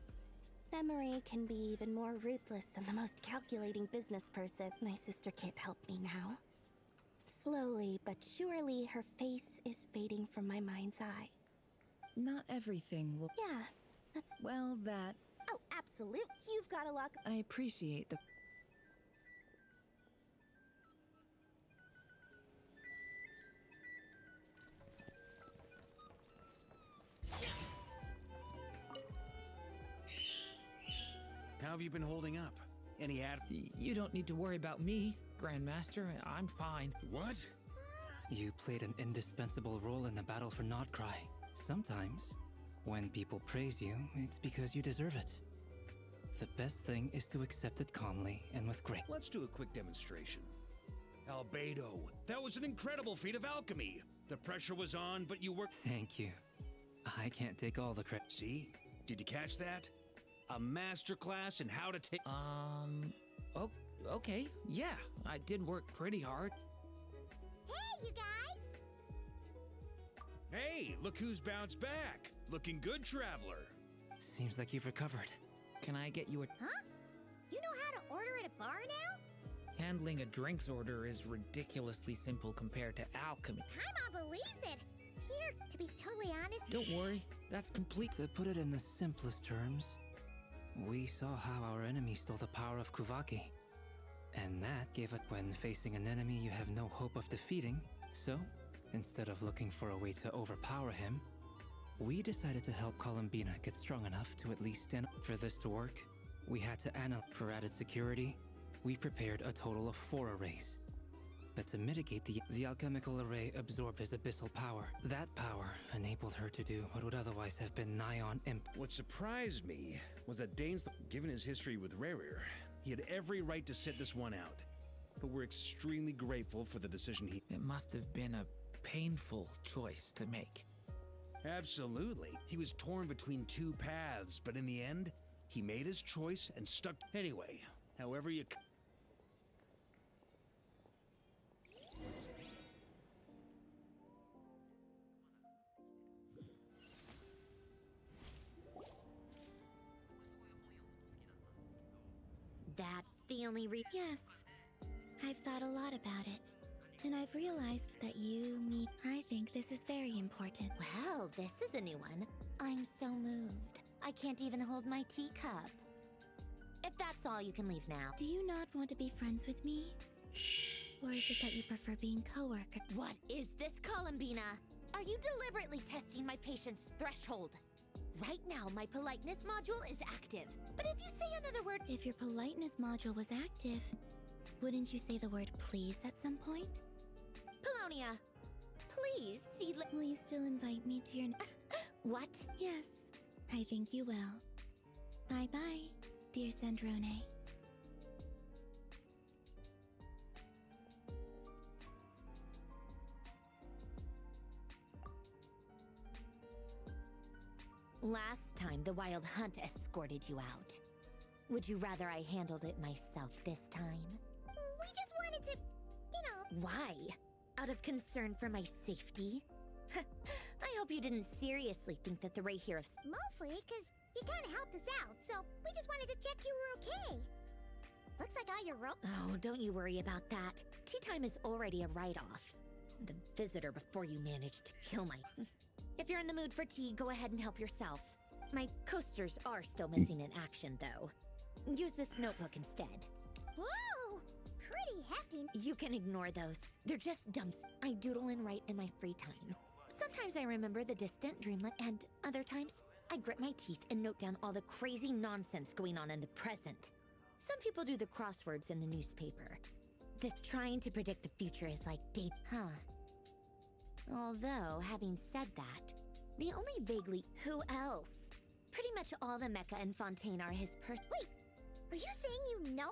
Memory can be even more ruthless than the most calculating business person. My sister can't help me now. Slowly but surely, her face is fading from my mind's eye. Not everything will... Yeah, that's... Well, that... Oh, absolute. You've got a lock... I appreciate the... How have you been holding up? Any ad... You don't need to worry about me, Grandmaster. I'm fine. What? You played an indispensable role in the battle for Notcry. Sometimes, when people praise you, it's because you deserve it. The best thing is to accept it calmly and with grace. Let's do a quick demonstration. Albedo, that was an incredible feat of alchemy. The pressure was on, but you worked... Thank you. I can't take all the credit. See? Did you catch that? A masterclass in how to take... Oh, okay. Yeah, I did work pretty hard. Hey, you guys! Hey, look who's bounced back. Looking good, traveler. Seems like you've recovered. Can I get you a... Huh? You know how to order at a bar now? Handling a drinks order is ridiculously simple compared to alchemy. Paimon believes it. Here, to be totally honest... Don't worry, that's complete. To put it in the simplest terms, we saw how our enemy stole the power of Kuvaki. And that gave it when facing an enemy you have no hope of defeating. So, instead of looking for a way to overpower him, we decided to help Columbina get strong enough to at least stand up. For this to work, we had to analyze. For added security, we prepared a total of 4 arrays. But to mitigate the alchemical array absorbed his abyssal power. That power enabled her to do what would otherwise have been nigh on imp. What surprised me was that Dane's, given his history with Rarir, he had every right to sit this one out. But we're extremely grateful for the decision he... It must have been a painful choice to make. Absolutely. He was torn between 2 paths, but in the end, he made his choice and stuck... Anyway, however you... That's the only Yes. I've thought a lot about it. And I've realized that me... I think this is very important. Well, this is a new one. I'm so moved. I can't even hold my teacup. If that's all, you can leave now. Do you not want to be friends with me? Or is it that you prefer being co-worker? What is this, Columbina? Are you deliberately testing my patience threshold? Right now, my politeness module is active. But if you say another word... If your politeness module was active, wouldn't you say the word please at some point? Polonia, please see... Will you still invite me to your... What? Yes, I think you will. Bye-bye, dear Sandrone. Last time, the Wild Hunt escorted you out. Would you rather I handled it myself this time? We just wanted to, Why? Out of concern for my safety? I hope you didn't seriously think that the Ray here of... Mostly, because you kind of helped us out, so we just wanted to check you were okay. Looks like all your rope... Oh, don't you worry about that. Tea time is already a write-off. The visitor before you managed to kill my... If you're in the mood for tea, go ahead and help yourself. My coasters are still missing in action, though. Use this notebook instead. Whoa! Pretty hefty. You can ignore those. They're just dumps I doodle and write in my free time. Sometimes I remember the distant dreamland, and other times I grit my teeth and note down all the crazy nonsense going on in the present. Some people do the crosswords in the newspaper. This trying to predict the future is like date, huh? Although, having said that, the only vaguely who else? Pretty much all the Mecha and Fontaine are his Wait, are you saying you know?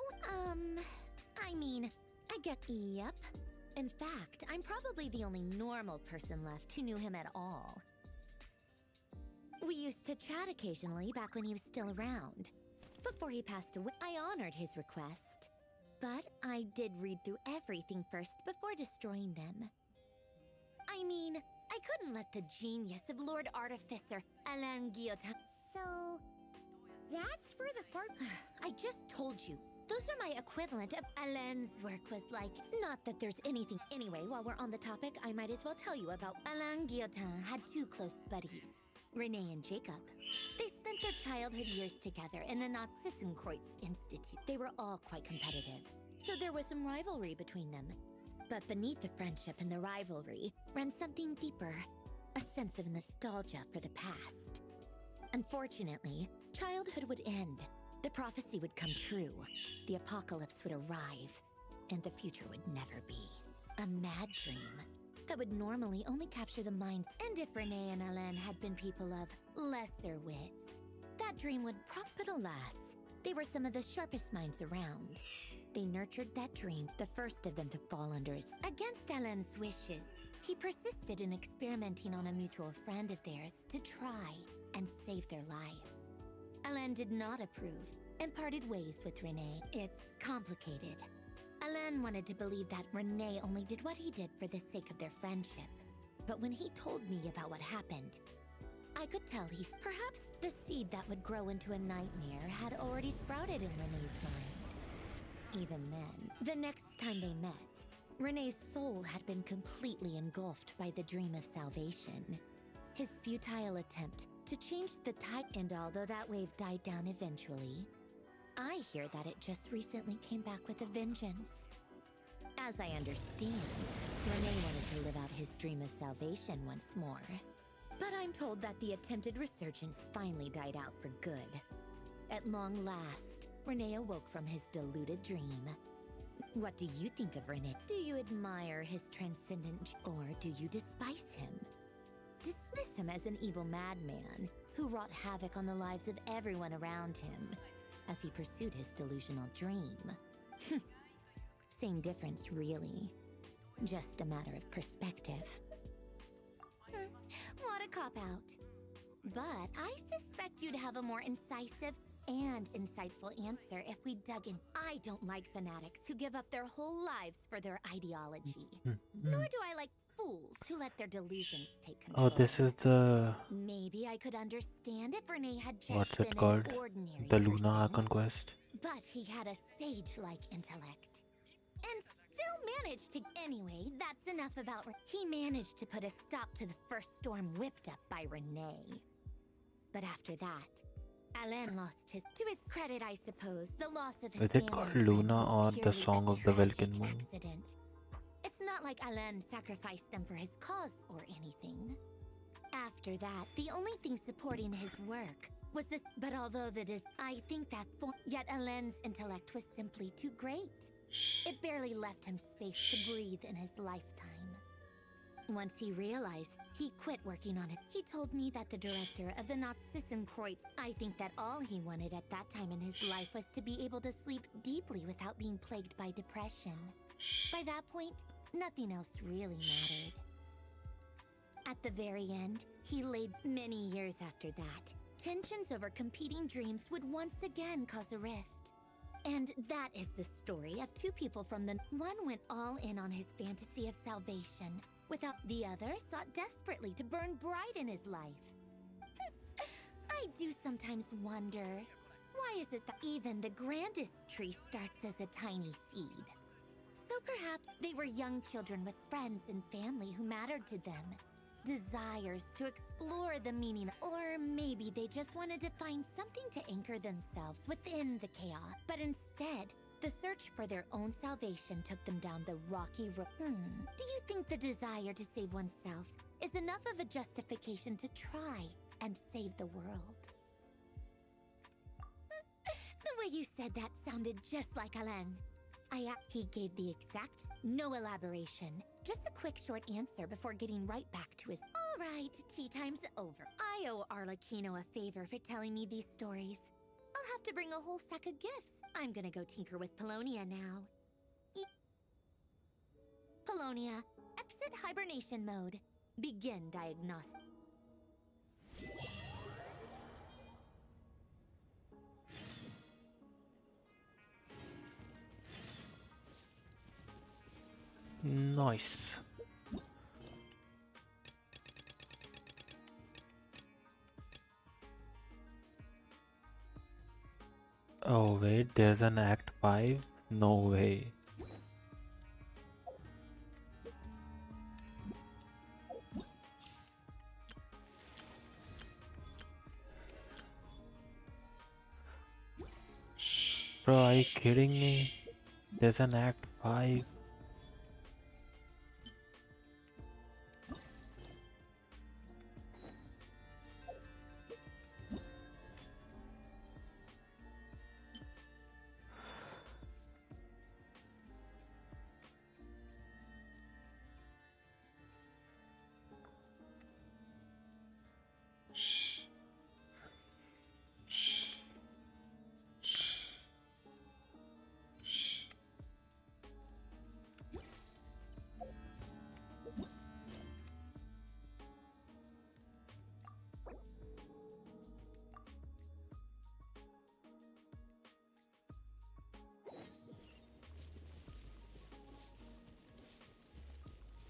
I mean, I get. Yep. In fact, I'm probably the only normal person left who knew him at all. We used to chat occasionally back when he was still around. Before he passed away, I honored his request. But I did read through everything first before destroying them. I mean, I couldn't let the genius of Lord Artificer Alain Guillotin. So, that's where the I just told you. Those are my equivalent of Alain's work was like. Not that there's anything. Anyway, while we're on the topic, I might as well tell you about Alain Guillotin had two close buddies, Renee and Jacob. They spent their childhood years together in the Nazissenkreuz Institute. They were all quite competitive, so there was some rivalry between them. But beneath the friendship and the rivalry ran something deeper, a sense of nostalgia for the past. Unfortunately, childhood would end. The prophecy would come true. The apocalypse would arrive, and the future would never be. A mad dream that would normally only capture the minds. And if Renee and Alain had been people of lesser wits, that dream would but alas, they were some of the sharpest minds around. They nurtured that dream, the first of them to fall under it. Against Alain's wishes, he persisted in experimenting on a mutual friend of theirs to try and save their life. Alain did not approve and parted ways with Renee. It's complicated. Alain wanted to believe that Renee only did what he did for the sake of their friendship. But when he told me about what happened, I could tell perhaps the seed that would grow into a nightmare had already sprouted in Renee's mind. Even then, the next time they met, Renee's soul had been completely engulfed by the dream of salvation. His futile attempt to change the tide, and although that wave died down eventually, I hear that it just recently came back with a vengeance. As I understand, Renee wanted to live out his dream of salvation once more. But I'm told that the attempted resurgence finally died out for good. At long last, Renee awoke from his deluded dream. What do you think of Renee? Do you admire his transcendent, or do you despise him? Dismiss him as an evil madman who wrought havoc on the lives of everyone around him as he pursued his delusional dream. Same difference, really. Just a matter of perspective. What a cop-out. But I suspect you'd have a more incisive and insightful answer if we dug in. I don't like fanatics who give up their whole lives for their ideology. Nor do I like fools who let their delusions take control. Oh, this is the... Maybe I could understand if Renee had just what's been it called? an ordinary The person, Luna Archon quest. but he had a sage-like intellect. And still managed to... Anyway, that's enough about... He managed to put a stop to the first storm whipped up by Renee. But after that, Alain lost his... To his credit, I suppose, the loss of his Is it called family Luna was or the purely Song a of the tragic Welkin Moon? accident. It's not like Alain sacrificed them for his cause or anything. After that, the only thing supporting his work was this... But although that is... I think that... Yet Alain's intellect was simply too great. It barely left him space to breathe in his lifetime. Once he realized, he quit working on it. He told me that the director of the Nazissenkreuz... I think that all he wanted at that time in his life was to be able to sleep deeply without being plagued by depression. By that point, nothing else really mattered. At the very end, he laid many years after that. Tensions over competing dreams would once again cause a rift. And that is the story of two people from the... One went all in on his fantasy of salvation, without the other sought desperately to burn bright in his life. I do sometimes wonder, why is it that even the grandest tree starts as a tiny seed? So perhaps they were young children with friends and family who mattered to them, desires to explore the meaning, or maybe they just wanted to find something to anchor themselves within the chaos. But instead, the search for their own salvation took them down the rocky road. Do you think the desire to save oneself is enough of a justification to try and save the world? The way you said that sounded just like Alain. He gave the exact, no elaboration. Just a quick short answer before getting right back to his... All right, tea time's over. I owe Arlecchino a favor for telling me these stories. I'll have to bring a whole sack of gifts. I'm gonna go tinker with Polonia now. Polonia, exit hibernation mode. Begin diagnostic. Nice. Oh wait, there's an Act 5? No way. Bro, are you kidding me? There's an Act 5?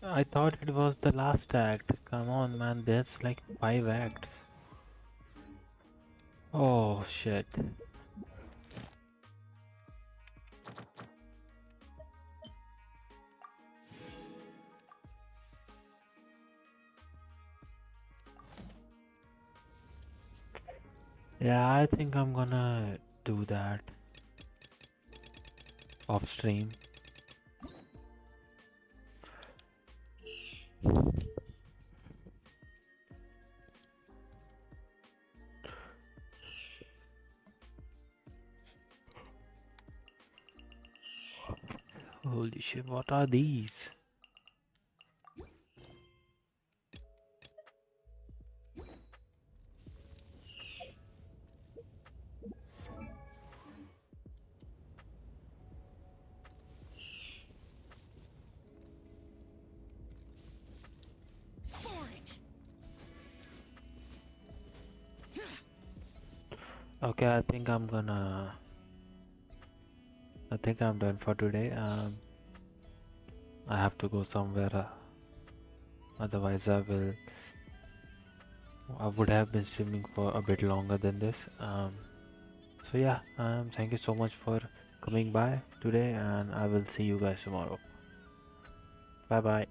I thought it was the last act. Come on, man, there's like 5 acts. Oh shit. Yeah, I think I'm gonna do that off stream. Holy shit, what are these? Okay, I think I'm done for today. I have to go somewhere. Otherwise, I would have been streaming for a bit longer than this. So yeah, thank you so much for coming by today, and I will see you guys tomorrow. Bye bye.